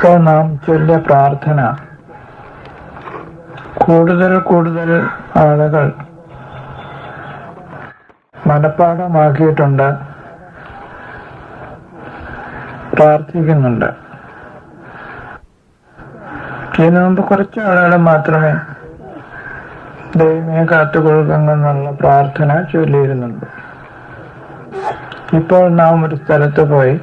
ഇപ്പോൾ നാം ചൊല്ലിയ പ്രാർത്ഥന കൂടുതൽ ആളുകൾ മനഃപ്പാഠമാക്കിയിട്ടുണ്ട്, പ്രാർത്ഥിക്കുന്നുണ്ട്. ഇതിനു മുമ്പ് കുറച്ച് ആളുകൾ മാത്രമേ ദൈവമേ കാത്തുകൊള്ളുകെന്നുള്ള പ്രാർത്ഥന ചൊല്ലിയിരുന്നുള്ളൂ. ഇപ്പോൾ നാം ഒരു സ്ഥലത്ത് പോയി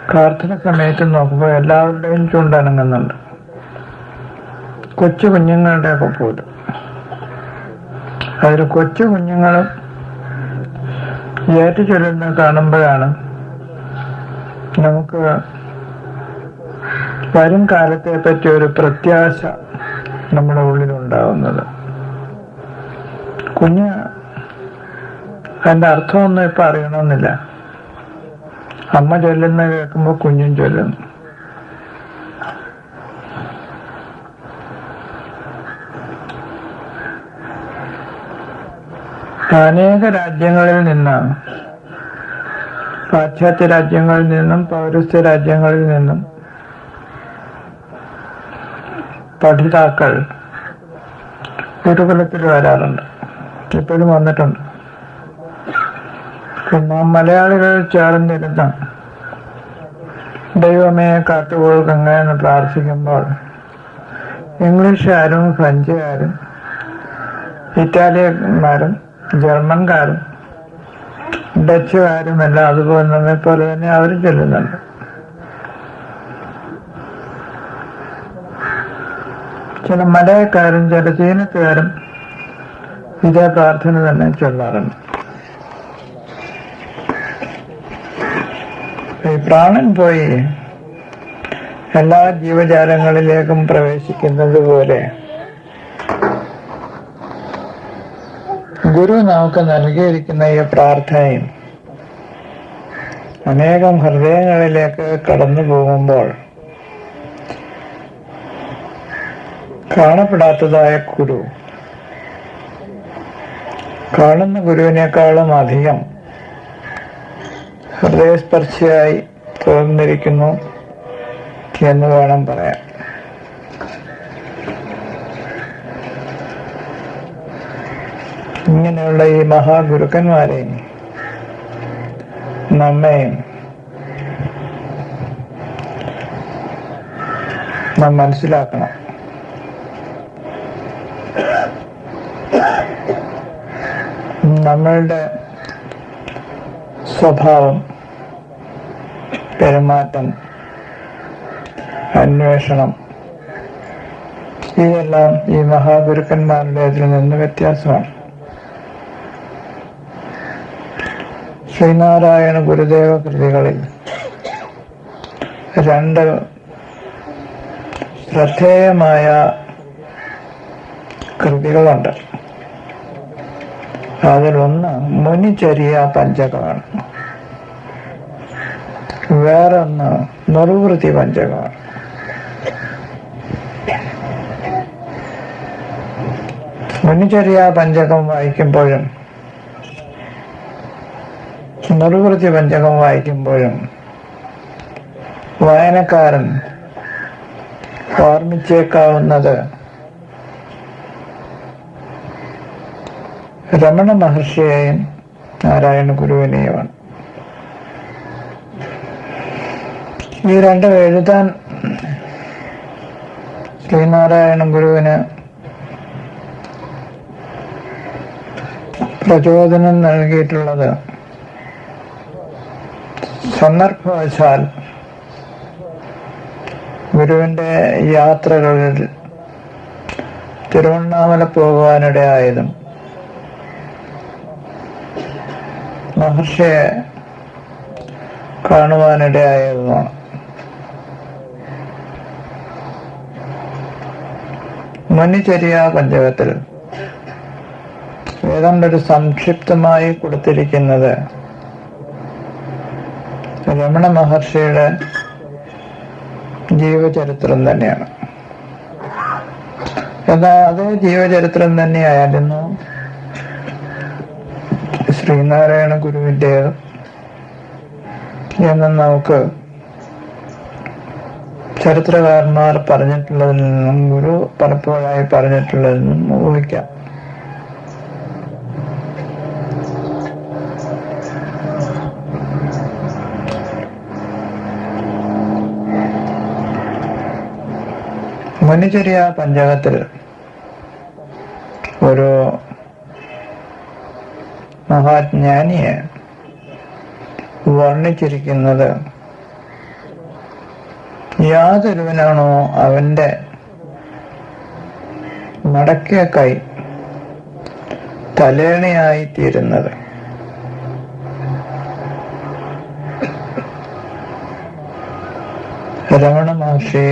പ്രാർത്ഥന സമയത്ത് നോക്കുമ്പോൾ എല്ലാവരുടെയും ചുണ്ടനങ്ങുന്നുണ്ട്, കൊച്ചു കുഞ്ഞുങ്ങളുടെയൊക്കെ പോലും. അതിൽ കൊച്ചു കുഞ്ഞുങ്ങളും ഏറ്റു ചൊല്ലുന്ന കാണുമ്പോഴാണ് നമുക്ക് വരും കാലത്തെ പറ്റി ഒരു പ്രത്യാശ നമ്മുടെ ഉള്ളിലുണ്ടാവുന്നത്. കുഞ്ഞ് അതിൻ്റെ അർത്ഥമൊന്നും ഇപ്പം അറിയണമെന്നില്ല. അമ്മ ചൊല്ലുന്ന കേൾക്കുമ്പോൾ കുഞ്ഞും ചൊല്ലുന്നു. അനേക രാജ്യങ്ങളിൽ നിന്നാണ്, പാശ്ചാത്യ രാജ്യങ്ങളിൽ നിന്നും പൗരസ്ത്യ രാജ്യങ്ങളിൽ നിന്നും പഠിതാക്കൾ ഗുരുകുലത്തിൽ വരാറുണ്ട്, ഇപ്പോഴും വന്നിട്ടുണ്ട്. പിന്നെ മലയാളികൾ ചേർന്നിരുന്ന ദൈവമേ കാത്തുകൊള്ളുക എന്ന് പ്രാർത്ഥിക്കുമ്പോൾ ഇംഗ്ലീഷുകാരും ഫ്രഞ്ചുകാരും ഇറ്റാലിയന്മാരും ജർമ്മൻകാരും ഡച്ചുകാരും എല്ലാം അതുപോലെ നമ്മെപ്പോലെ തന്നെ അവരും ചൊല്ലുന്നുണ്ട്. ചില മലയക്കാരും ചില ചീനത്തുകാരും ഇതേ പ്രാർത്ഥന തന്നെ ചൊല്ലാറുണ്ട്. ഈ പ്രാണൻ പോയി എല്ലാ ജീവജാലങ്ങളിലേക്കും പ്രവേശിക്കുന്നത് പോലെ ഗുരു നമുക്ക് നൽകിയിരിക്കുന്ന ഈ പ്രാർത്ഥനയും അനേകം ഹൃദയങ്ങളിലേക്ക് കടന്നു പോകുമ്പോൾ കാണപ്പെടാത്തതായ ഗുരു കാണുന്ന ഗുരുവിനേക്കാളും അധികം ഹൃദയസ്പർശിയായി തോന്നിരിക്കുന്നു എന്ന് വേണം പറയാൻ. ഇങ്ങനെയുള്ള ഈ മഹാഗുരുക്കന്മാരെയും നമ്മെയും നാം മനസ്സിലാക്കണം. നമ്മളുടെ സ്വഭാവം, പെരുമാറ്റം, അന്വേഷണം ഇതെല്ലാം ഈ മഹാഗുരുക്കന്മാരുടേതിൽ നിന്ന് വ്യത്യാസമാണ്. ശ്രീനാരായണ ഗുരുദേവ കൃതികളിൽ രണ്ട് ശ്രദ്ധേയമായ കൃതികളുണ്ട്. അതിലൊന്ന് മുനിചര്യ പഞ്ചകമാണ്, വേറൊന്ന് നിർവൃത്തി പഞ്ചകമാണ്. മുനിചര്യ പഞ്ചകം വായിക്കുമ്പോഴും നിർവൃത്തി പഞ്ചകം വായിക്കുമ്പോഴും വായനക്കാരൻ ഓർമ്മിച്ചേക്കാവുന്നത് രമണ മഹർഷിയെയും നാരായണ ഗുരുവിനെയുമാണ്. ഈ രണ്ട് എഴുതാൻ ശ്രീനാരായണ ഗുരുവിന് പ്രചോദനം നൽകിയിട്ടുള്ളത് സന്ദർഭവശാൽ ഗുരുവിന്റെ യാത്രകളിൽ തിരുവണ്ണാമല പോകുവാനിടയായതും മഹർഷിയെ കാണുവാനിടയായതുമാണ്. മുനിചര്യ പഞ്ചകത്തിൽ ഏതാണ്ടൊരു സംക്ഷിപ്തമായി കൊടുത്തിരിക്കുന്നത് രമണ മഹർഷിയുടെ ജീവചരിത്രം തന്നെയാണ്. എന്നാൽ അതേ ജീവചരിത്രം തന്നെയായിരുന്നു ശ്രീനാരായണ ഗുരുവിൻ്റേത് എന്ന് നമുക്ക് ചരിത്രകാരന്മാർ പറഞ്ഞിട്ടുള്ളതിൽ നിന്നും ഗുരു പലപ്പോഴായി പറഞ്ഞിട്ടുള്ളതിൽ നിന്നും ഊഹിക്കാം. മുനിചര്യ പഞ്ചകത്തിൽ ഒരു മഹാജ്ഞാനിയെ വർണ്ണിച്ചിരിക്കുന്നത് യാതൊരുവനാണോ അവന്റെ മടക്കിയ കൈ തലേണയായി തീരുന്നത്, രമണ മഹർഷി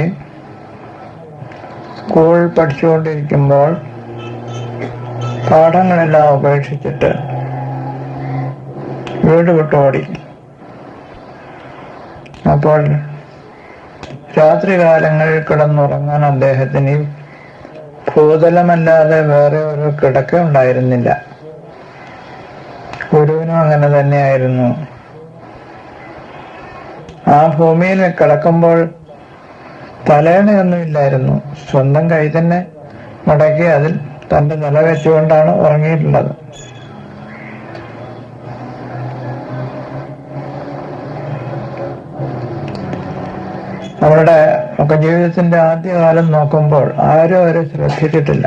സ്കൂൾ പഠിച്ചുകൊണ്ടിരിക്കുമ്പോൾ പാഠങ്ങളെല്ലാം ഉപേക്ഷിച്ചിട്ട് വീട് വിട്ടോടി. അപ്പോൾ രാത്രികാലങ്ങളിൽ കിടന്നുറങ്ങാൻ അദ്ദേഹത്തിന് ഭൂതലമല്ലാതെ വേറെ ഒരു കിടക്ക ഉണ്ടായിരുന്നില്ല. ഗുരുവിനും അങ്ങനെ തന്നെയായിരുന്നു. ആ ഭൂമിയിൽ കിടക്കുമ്പോൾ തലേണയൊന്നുമില്ലായിരുന്നു. സ്വന്തം കൈ തന്നെ മടക്കി അതിൽ തന്റെ തല വെച്ചുകൊണ്ടാണ് ഉറങ്ങിയിട്ടുള്ളത്. അവരുടെ ഒക്കെ ജീവിതത്തിന്റെ ആദ്യകാലം നോക്കുമ്പോൾ ആരും അവരെ ശ്രദ്ധിച്ചിട്ടില്ല.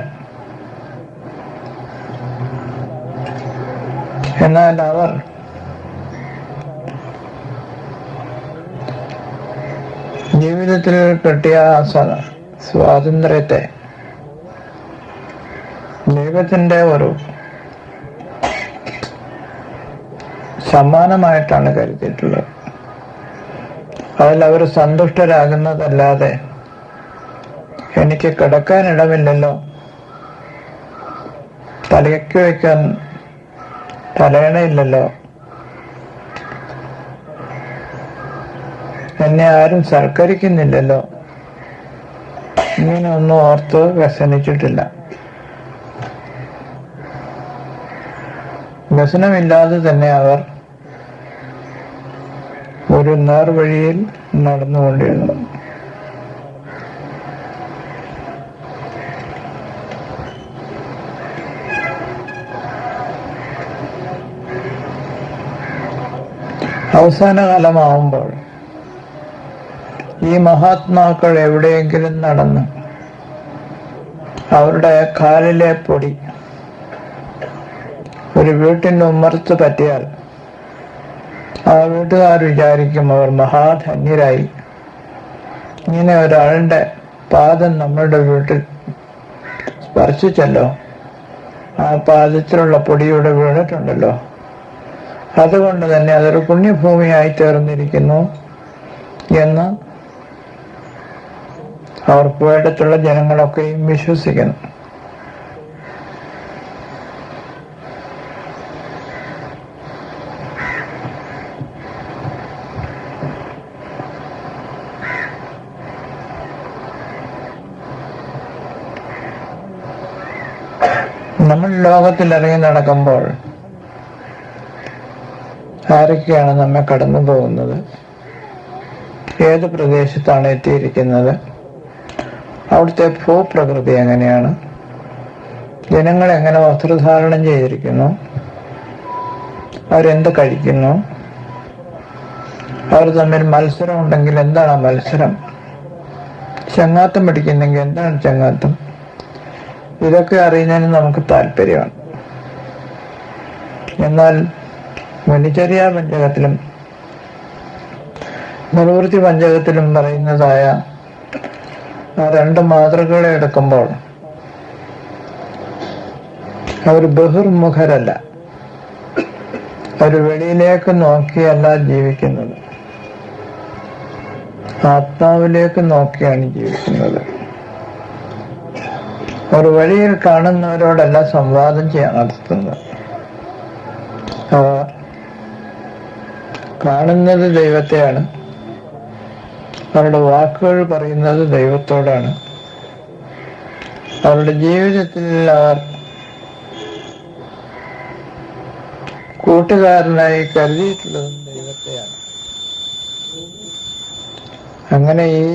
എന്നാൽ അവർ ജീവിതത്തിൽ കിട്ടിയ സ്വാതന്ത്ര്യത്തെ ദൈവത്തിന്റെ ഒരു സമ്മാനമായിട്ടാണ് കരുതിയിട്ടുള്ളത്. അതിൽ അവർ സന്തുഷ്ടരാകുന്നതല്ലാതെ എനിക്ക് കിടക്കാനിടമില്ലല്ലോ, തലയ്ക്ക് വയ്ക്കാൻ തലയണയില്ലല്ലോ, എന്നെ ആരും സൽക്കരിക്കുന്നില്ലല്ലോ, ഇങ്ങനെ ഒന്നും ഓർത്ത് വ്യസനിച്ചിട്ടില്ല. വ്യസനമില്ലാതെ തന്നെ അവർ ഒരു നേർവഴിയിൽ നടന്നുകൊണ്ടിരുന്നു. അവസാന കാലമാവുമ്പോൾ ഈ മഹാത്മാക്കൾ എവിടെയെങ്കിലും നടന്ന് അവരുടെ കാലിലെ പൊടി ഒരു വീട്ടിന്റെ ഉമ്മറത്ത് പറ്റിയാൽ ആ വീട്ടുകാർ വിചാരിക്കും അവർ മഹാധന്യരായി. ഇങ്ങനെ ഒരാളുടെ പാദം നമ്മളുടെ വീട്ടിൽ സ്പർശിച്ചല്ലോ, ആ പാദത്തിലുള്ള പൊടിയുടെ വീണിട്ടുണ്ടല്ലോ, അതുകൊണ്ട് തന്നെ അതൊരു പുണ്യഭൂമിയായി തീർന്നിരിക്കുന്നു എന്ന് അവർ പോയിടത്തുള്ള ജനങ്ങളൊക്കെയും വിശ്വസിക്കുന്നു. നമ്മൾ ലോകത്തിൽ ഇറങ്ങി നടക്കുമ്പോൾ ആരൊക്കെയാണ് നമ്മെ കടന്നു പോകുന്നത്, ഏത് പ്രദേശത്താണ് എത്തിയിരിക്കുന്നത്, അവിടുത്തെ ഭൂപ്രകൃതി എങ്ങനെയാണ്, ജനങ്ങൾ എങ്ങനെ വസ്ത്രധാരണം ചെയ്തിരിക്കുന്നു, അവരെന്ത് കഴിക്കുന്നു, അവർ തമ്മിൽ മത്സരം ഉണ്ടെങ്കിൽ എന്താണ് മത്സരം, ചങ്ങാത്തം പിടിക്കുന്നെങ്കിൽ എന്താണ് ചങ്ങാത്തം, ഇതൊക്കെ അറിയുന്നതിന് നമുക്ക് താല്പര്യമാണ്. എന്നാൽ മുനിചര്യ പഞ്ചകത്തിലും നിർവൃത്തി പഞ്ചകത്തിലും പറയുന്നതായ ആ രണ്ട് മാതൃകകളെ എടുക്കുമ്പോൾ അവർ ബഹിർമുഖരല്ല, അവർ വെളിയിലേക്ക് നോക്കിയല്ല ജീവിക്കുന്നത്, ആത്മാവിലേക്ക് നോക്കിയാണ് ജീവിക്കുന്നത്. അവർ വഴിയിൽ കാണുന്നവരോടല്ല സംവാദം നടത്തുന്നത്. അവർ കാണുന്നത് ദൈവത്തെയാണ്, അവരുടെ വാക്കുകൾ പറയുന്നത് ദൈവത്തോടാണ്, അവരുടെ ജീവിതത്തിൽ അവർ കൂട്ടുകാരനായി കരുതിയിട്ടുള്ളതും ദൈവത്തെയാണ്. അങ്ങനെ ഈ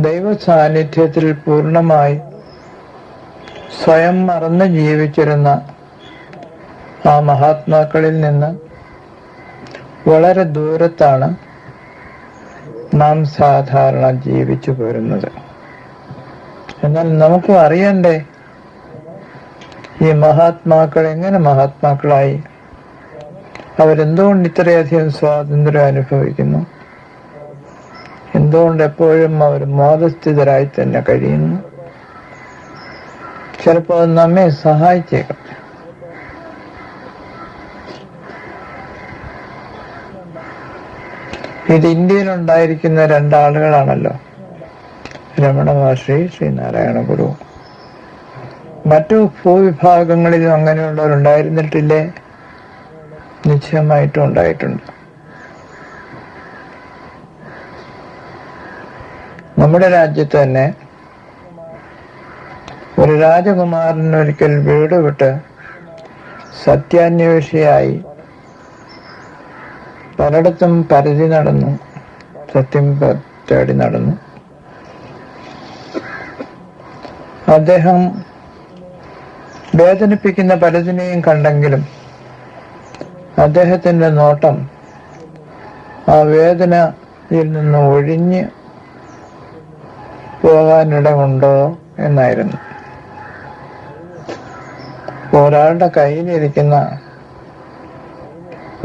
ദൈവ സാന്നിധ്യത്തിൽ പൂർണ്ണമായി സ്വയം മറന്ന് ജീവിച്ചിരുന്ന ആ മഹാത്മാക്കളിൽ നിന്ന് വളരെ ദൂരത്താണ് നാം സാധാരണ ജീവിച്ചു പോരുന്നത്. എന്നാൽ നമുക്ക് അറിയണ്ടേ ഈ മഹാത്മാക്കൾ എങ്ങനെ മഹാത്മാക്കളായി? അവരെന്തുകൊണ്ട് ഇത്രയധികം സ്വാതന്ത്ര്യം അനുഭവിക്കുന്നു? എന്തുകൊണ്ട് എപ്പോഴും അവർ മോദസ്ഥിതരായി തന്നെ കഴിയുന്നു? ചിലപ്പോൾ അത് നമ്മെ സഹായിച്ചേക്കാം. ഇത് ഇന്ത്യയിൽ ഉണ്ടായിരിക്കുന്ന രണ്ടാളുകളാണല്ലോ, രമണ മഹർഷി, ശ്രീനാരായണ ഗുരു. മറ്റു ഭൂവിഭാഗങ്ങളിലും അങ്ങനെയുള്ളവരുണ്ടായിരുന്നിട്ടില്ലേ? നിശ്ചയമായിട്ടും ഉണ്ടായിട്ടുണ്ട്. നമ്മുടെ രാജ്യത്ത് തന്നെ ഒരു രാജകുമാരൻ ഒരിക്കൽ വീട് വിട്ട് സത്യാന്വേഷിയായി പലയിടത്തും പരതി നടന്നു, സത്യം തേടി നടന്നു. അദ്ദേഹം വേദനിപ്പിക്കുന്ന പലതിനെയും കണ്ടെങ്കിലും അദ്ദേഹത്തിന്റെ നോട്ടം ആ വേദനയിൽ നിന്ന് ഒഴിഞ്ഞ് പോകാനിടമുണ്ടോ എന്നായിരുന്നു. ഒരാളുടെ കയ്യിലിരിക്കുന്ന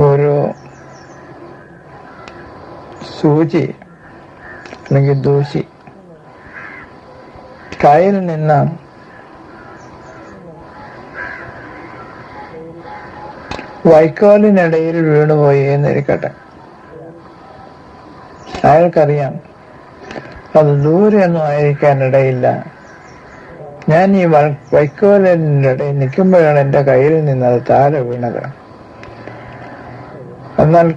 ഒരു സൂചി അല്ലെങ്കിൽ ദൂശി കയ്യിൽ നിന്ന് വൈക്കോലിനിടയിൽ വീണുപോയി എന്നിരിക്കട്ടെ. അയാൾക്കറിയാം അത് ദൂരെയൊന്നും ആയിരിക്കാനിടയില്ല. ഞാൻ ഈ വൈക്കോലിൻ്റെ ഇടയിൽ നിൽക്കുമ്പോഴാണ് എൻ്റെ കയ്യിൽ നിന്ന് അത് താഴെ വീണത്. എന്നാൽ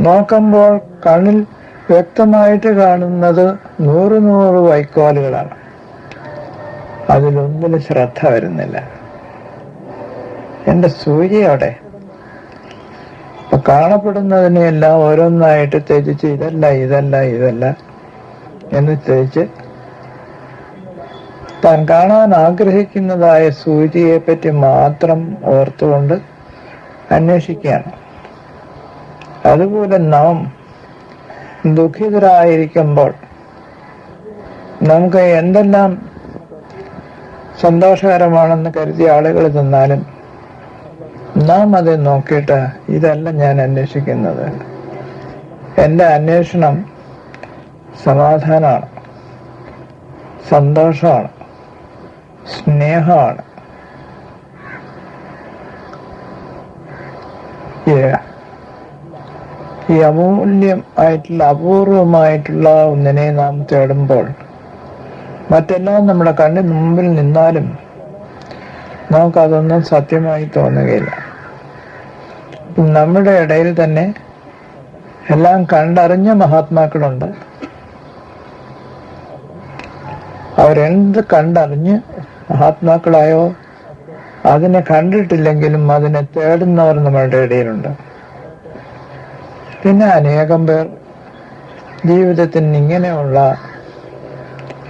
നോക്കുമ്പോൾ കണ്ണിൽ വ്യക്തമായിട്ട് കാണുന്നത് 100 വൈക്കോലുകളാണ്. അതിലൊന്നിലും ശ്രദ്ധ വരുന്നില്ല. എൻ്റെ സൂചിയോടെ അപ്പൊ കാണപ്പെടുന്നതിനെല്ലാം ഓരോന്നായിട്ട് ത്യജിച്ച് ഇതല്ല ഇതല്ല ഇതല്ല എന്ന് ത്യജിച്ച് താൻ കാണാൻ ആഗ്രഹിക്കുന്നതായ സൂചിയെ പറ്റി മാത്രം ഓർത്തുകൊണ്ട് അന്വേഷിക്കുകയാണ്. അതുപോലെ നാം ദുഃഖിതരായിരിക്കുമ്പോൾ നമുക്ക് എന്തെല്ലാം സന്തോഷകരമാണെന്ന് കരുതിയ ആളുകൾ തന്നാലും നാം അത് നോക്കിയിട്ട് ഇതല്ല ഞാൻ അന്വേഷിക്കുന്നത്. എൻ്റെ അന്വേഷണം സമാധാനമാണ്, സന്തോഷമാണ്, സ്നേഹമാണ്. ഈ അമൂല്യം ആയിട്ടുള്ള അപൂർവമായിട്ടുള്ള ഒന്നിനെ നാം തേടുമ്പോൾ മറ്റെല്ലാം നമ്മുടെ കണ്ണിന് മുമ്പിൽ നിന്നാലും നമുക്കതൊന്നും സത്യമായി തോന്നുകയില്ല. നമ്മുടെ ഇടയിൽ തന്നെ എല്ലാം കണ്ടറിഞ്ഞ മഹാത്മാക്കളുണ്ട്. അവരെന്ത് കണ്ടറിഞ്ഞ് മഹാത്മാക്കളായോ അതിനെ കണ്ടിട്ടില്ലെങ്കിലും അതിനെ തേടുന്നവർ നമ്മളുടെ ഇടയിലുണ്ട്. പിന്നെ അനേകം പേർ ജീവിതത്തിന് ഇങ്ങനെയുള്ള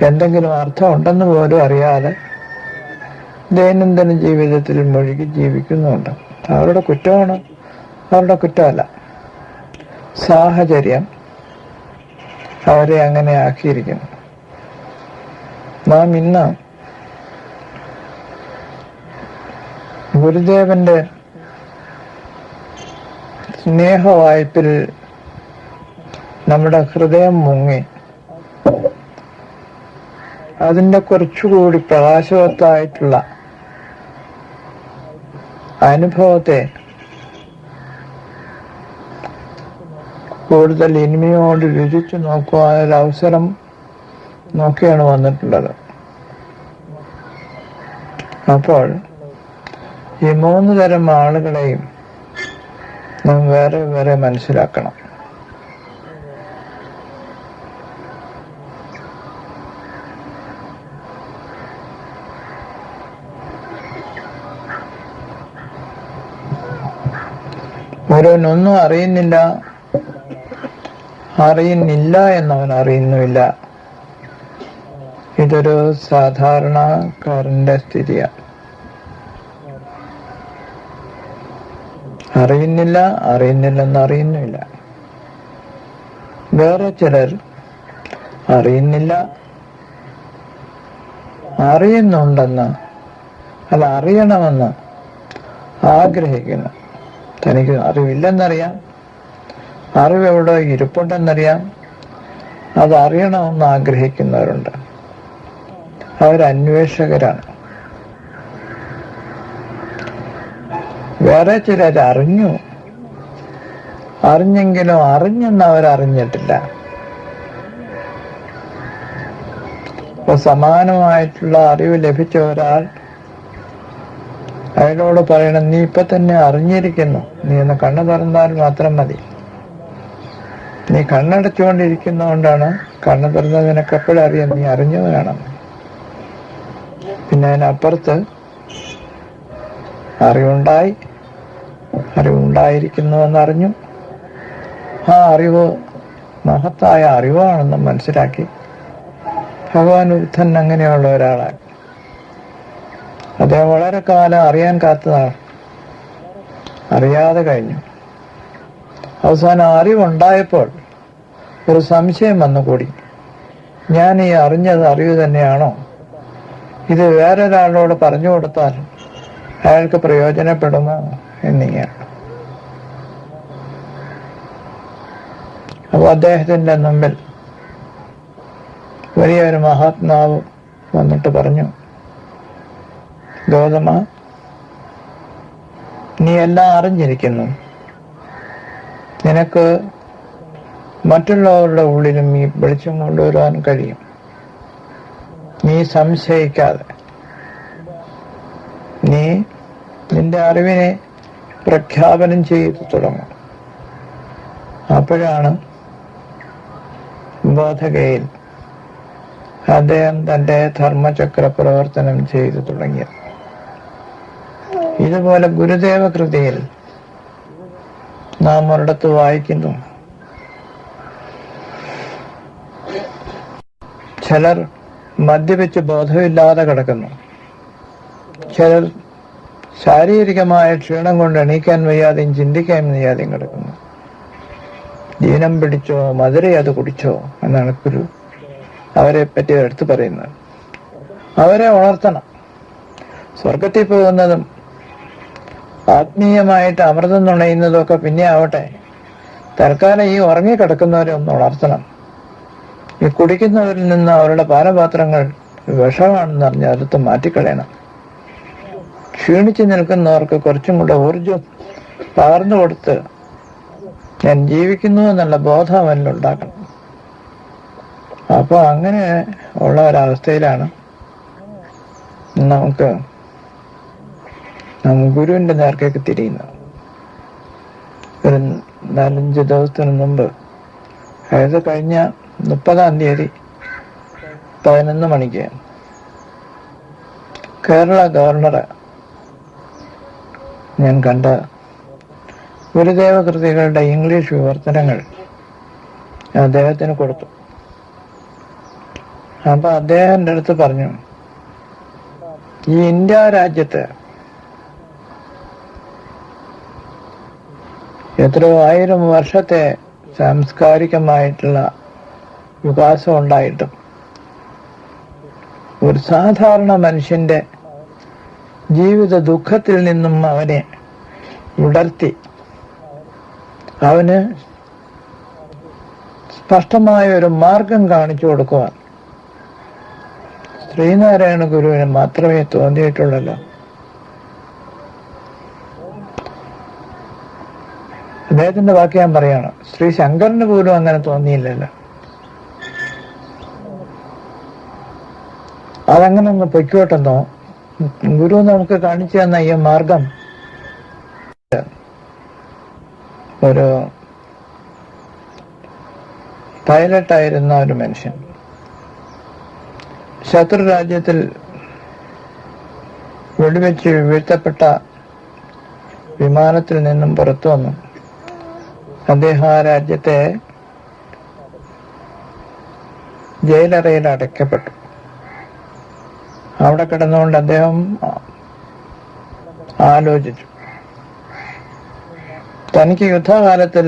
എന്തെങ്കിലും അർത്ഥം ഉണ്ടെന്ന് പോലും അറിയാതെ ദൈനംദിന ജീവിതത്തിൽ മുഴുകി ജീവിക്കുന്നുണ്ട്. അവരുടെ കുറ്റമാണ്, അവരുടെ കുറ്റമല്ല. സാഹചര്യം അവരെ അങ്ങനെ ആക്കിയിരിക്കുന്നു. നാം ഇന്ന് ഗുരുദേവന്റെ സ്നേഹവായ്പിൽ നമ്മുടെ ഹൃദയം മുങ്ങി അതിൻ്റെ കുറച്ചുകൂടി പ്രകാശവത്തായിട്ടുള്ള അനുഭവത്തെ കൂടുതൽ ഇനിമയോട് രുചിച്ചു നോക്കുവാനൊരു അവസരം നോക്കിയാണ് വന്നിട്ടുള്ളത്. അപ്പോൾ ഈ 3 തരം ആളുകളെയും നാം വേറെ വേറെ മനസ്സിലാക്കണം. ഓരോന്നൊന്നും അറിയുന്നില്ല എന്നവൻ അറിയുന്നുമില്ല. ഇതൊരു സാധാരണക്കാരന്റെ സ്ഥിതിയാണ്. അറിയുന്നില്ലെന്ന് അറിയുന്നില്ല. വേറെ ചിലർ അറിയുന്നില്ല, അറിയുന്നുണ്ടെന്ന് അല്ല അറിയണമെന്ന് ആഗ്രഹിക്കുന്നു. തനിക്ക് അറിവില്ലെന്നറിയാം, അറിവെവിടെ ഇരിപ്പുണ്ടെന്നറിയാം, അത് അറിയണമെന്ന് ആഗ്രഹിക്കുന്നവരുണ്ട്. അവരന്വേഷകരാണ്. വേറെ ചിലർ അറിഞ്ഞെങ്കിലും അറിഞ്ഞെന്ന് അവരറിഞ്ഞിട്ടില്ല. ഇപ്പൊ സമാനമായിട്ടുള്ള അറിവ് ലഭിച്ച ഒരാൾ അയാളോട് പറയണം, നീ ഇപ്പൊ തന്നെ അറിഞ്ഞിരിക്കുന്നു, നീ ഒന്ന് കണ്ണു തുറന്നാൽ മാത്രം മതി. നീ കണ്ണടച്ചുകൊണ്ടിരിക്കുന്നതുകൊണ്ടാണ് കണ്ണു തുറന്നത് നിനക്ക് എപ്പോഴും അറിയാം, നീ അറിഞ്ഞവനാണ്. പിന്നെ അതിനപ്പുറത്ത് അറിവുണ്ടായിരിക്കുന്നുവെന്നറിഞ്ഞു. ആ അറിവ് മഹത്തായ അറിവാണെന്ന് മനസ്സിലാക്കി ഭഗവാൻ ബുദ്ധൻ അങ്ങനെയുള്ള ഒരാളാണ്. അദ്ദേഹം വളരെ കാലം അറിയാൻ കാത്തതാണ്, അറിയാതെ കഴിഞ്ഞു. അവസാനം അറിവുണ്ടായപ്പോൾ ഒരു സംശയം വന്നുകൂടി, ഞാൻ ഈ അറിഞ്ഞത് അറിവ് തന്നെയാണോ? ഇത് വേറൊരാളോട് പറഞ്ഞു കൊടുത്താൽ അയാൾക്ക് പ്രയോജനപ്പെടുമോ എന്നിങ്ങനെയാണ്. അപ്പോൾ അദ്ദേഹത്തിന്റെ മുമ്പിൽ വലിയൊരു മഹാത്മാവ് വന്നിട്ട് പറഞ്ഞു, ഗൗതമ, നീ എല്ലാം അറിഞ്ഞിരിക്കുന്നു, നിനക്ക് മറ്റുള്ളവരുടെ ഉള്ളിലും ഈ വെളിച്ചം കൊണ്ടുവരാൻ കഴിയും. നീ സംശയിക്കാതെ നീ നിന്റെ അറിവിനെ പ്രഖ്യാപനം ചെയ്തു തുടങ്ങും. അപ്പോഴാണ് ബോധഗയിൽ അദ്ദേഹം തന്റെ ധർമ്മചക്ര പ്രവർത്തനം ചെയ്തു തുടങ്ങിയത്. ഇതുപോലെ ഗുരുദേവ കൃതിയിൽ നാം ഒരിടത്ത് വായിക്കുന്നു, ചിലർ മദ്യപിച്ച് ബോധമില്ലാതെ കിടക്കുന്നു, ചിലർ ശാരീരികമായ ക്ഷീണം കൊണ്ട് എണീക്കാൻ വയ്യാതെയും ചിന്തിക്കാൻ വയ്യാതെയും കിടക്കുന്നു. ദീനം പിടിച്ചോ മധുര അത് കുടിച്ചോ എന്നാണ് ഗുരു അവരെ പറ്റി എടുത്തു പറയുന്നത്. അവരെ ഉണർത്തണം. സ്വർഗത്തിൽ പോകുന്നതും ആത്മീയമായിട്ട് അമൃതം നുണയുന്നതും ഒക്കെ പിന്നെ ആവട്ടെ, തൽക്കാലം ഈ ഉറങ്ങിക്കിടക്കുന്നവരെ ഒന്ന് ഉണർത്തണം. ഈ കുടിക്കുന്നവരിൽ നിന്ന് അവരുടെ പാനപാത്രങ്ങൾ വിഷമാണെന്ന് പറഞ്ഞ് അടുത്ത് മാറ്റിക്കളയണം. ക്ഷീണിച്ചു നിൽക്കുന്നവർക്ക് കുറച്ചും കൂടെ ഊർജം പകർന്നു കൊടുത്ത് ഞാൻ ജീവിക്കുന്നു എന്നുള്ള ബോധം അവനിലുണ്ടാക്കണം. അപ്പൊ അങ്ങനെ ഉള്ള ഒരവസ്ഥയിലാണ് നമുക്ക് ഗുരുവിന്റെ നേർക്കേക്ക് തിരിയുന്നത്. ഒരു 4-5 ദിവസത്തിന് മുമ്പ്, അതായത് കഴിഞ്ഞ 30-ാം തീയതി 11 മണിക്ക് കേരള ഗവർണറെ ഞാൻ കണ്ട ഗുരുദേവ കൃതികളുടെ ഇംഗ്ലീഷ് വിവർത്തനങ്ങൾ അദ്ദേഹത്തിന് കൊടുത്തു. അപ്പൊ അദ്ദേഹം എൻ്റെ അടുത്ത് പറഞ്ഞു, ഈ ഇന്ത്യ രാജ്യത്ത് എത്രയോ 1000 വർഷത്തെ സാംസ്കാരികമായിട്ടുള്ള വികാസം ഉണ്ടായിട്ടും ഒരു സാധാരണ മനുഷ്യന്റെ ജീവിത ദുഃഖത്തിൽ നിന്നും അവനെ വിടർത്തി അവന് സ്പഷ്ടമായ ഒരു മാർഗം കാണിച്ചു കൊടുക്കുവാൻ ശ്രീനാരായണ ഗുരുവിന് മാത്രമേ തോന്നിയിട്ടുള്ളല്ലോ. അദ്ദേഹത്തിന്റെ വാക്ക് ഞാൻ പറയാണ്, ശ്രീ ശങ്കരന് പോലും അങ്ങനെ തോന്നിയില്ലല്ലോ. അതങ്ങനെ ഒന്ന് പൊയ്ക്കോട്ടെന്നോ, ഗുരു നമുക്ക് കാണിച്ചു തന്ന ഈ മാർഗം ഒരു പൈലറ്റായിരുന്ന ഒരു മനുഷ്യൻ ശത്രു രാജ്യത്തിൽ വെടിവെച്ച് വീഴ്ത്തപ്പെട്ട വിമാനത്തിൽ നിന്നും പുറത്തു വന്നു. അദ്ദേഹം ആ രാജ്യത്തെ ജയിലറയിൽ അടയ്ക്കപ്പെട്ടു. അവിടെ കിടന്നുകൊണ്ട് അദ്ദേഹം ആലോചിച്ചു. തനിക്ക് യുദ്ധകാലത്തിൽ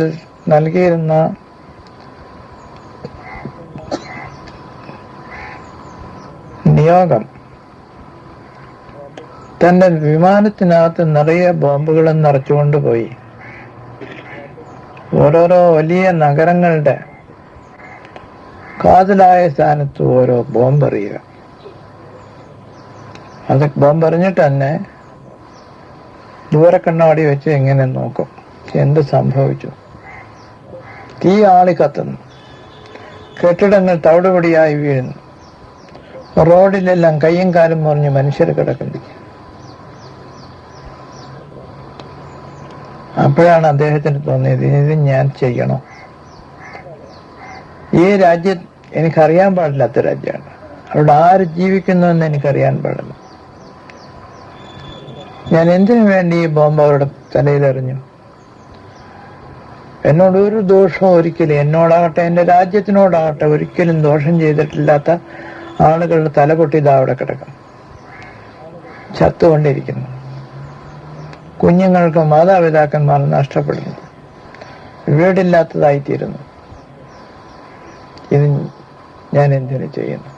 നൽകിയിരുന്ന നിയോഗം തന്റെ വിമാനത്തിനകത്ത് നിറയെ ബോംബുകളും നിറച്ചുകൊണ്ടുപോയി ഓരോരോ വലിയ നഗരങ്ങളുടെ കാതലായ സ്ഥാനത്ത് ഓരോ ബോംബെറിയുക. അത് ബോംബെറിഞ്ഞിട്ട് തന്നെ ദൂരക്കണ്ണാടി വെച്ച് ഇങ്ങനെ നോക്കും എന്ത് സംഭവിച്ചു. തീ ആളി കത്തുന്നു, കെട്ടിടങ്ങൾ തവിടുപൊടിയായി വീഴുന്നു, റോഡിലെല്ലാം കയ്യും കാലും മുറിഞ്ഞ് മനുഷ്യർ കിടക്കുന്നു. അപ്പോഴാണ് അദ്ദേഹത്തിന് തോന്നിയത്, ഇത് ഞാൻ ചെയ്യണോ? ഈ രാജ്യം എനിക്കറിയാൻ പാടില്ലാത്ത രാജ്യമാണ്, അവിടെ ആര് ജീവിക്കുന്നു എന്ന് എനിക്കറിയാൻ പാടില്ല. ഞാൻ എന്തിനു വേണ്ടി ഈ ബോംബ് അവരുടെ തലയിലെറിഞ്ഞു? എന്നോട് ഒരു ദോഷവും ഒരിക്കലും, എന്നോടാകട്ടെ എൻ്റെ രാജ്യത്തിനോടാകട്ടെ ഒരിക്കലും ദോഷം ചെയ്തിട്ടില്ലാത്ത ആളുകളുടെ തല പൊട്ടിയതാ അവിടെ കിടക്കും, ചത്തുകൊണ്ടിരിക്കുന്നു. കുഞ്ഞുങ്ങൾക്ക് മാതാപിതാക്കന്മാർ നഷ്ടപ്പെടുന്നു, വീടില്ലാത്തതായിത്തീരുന്നു. ഇത് ഞാൻ എന്തിനു ചെയ്യുന്നു?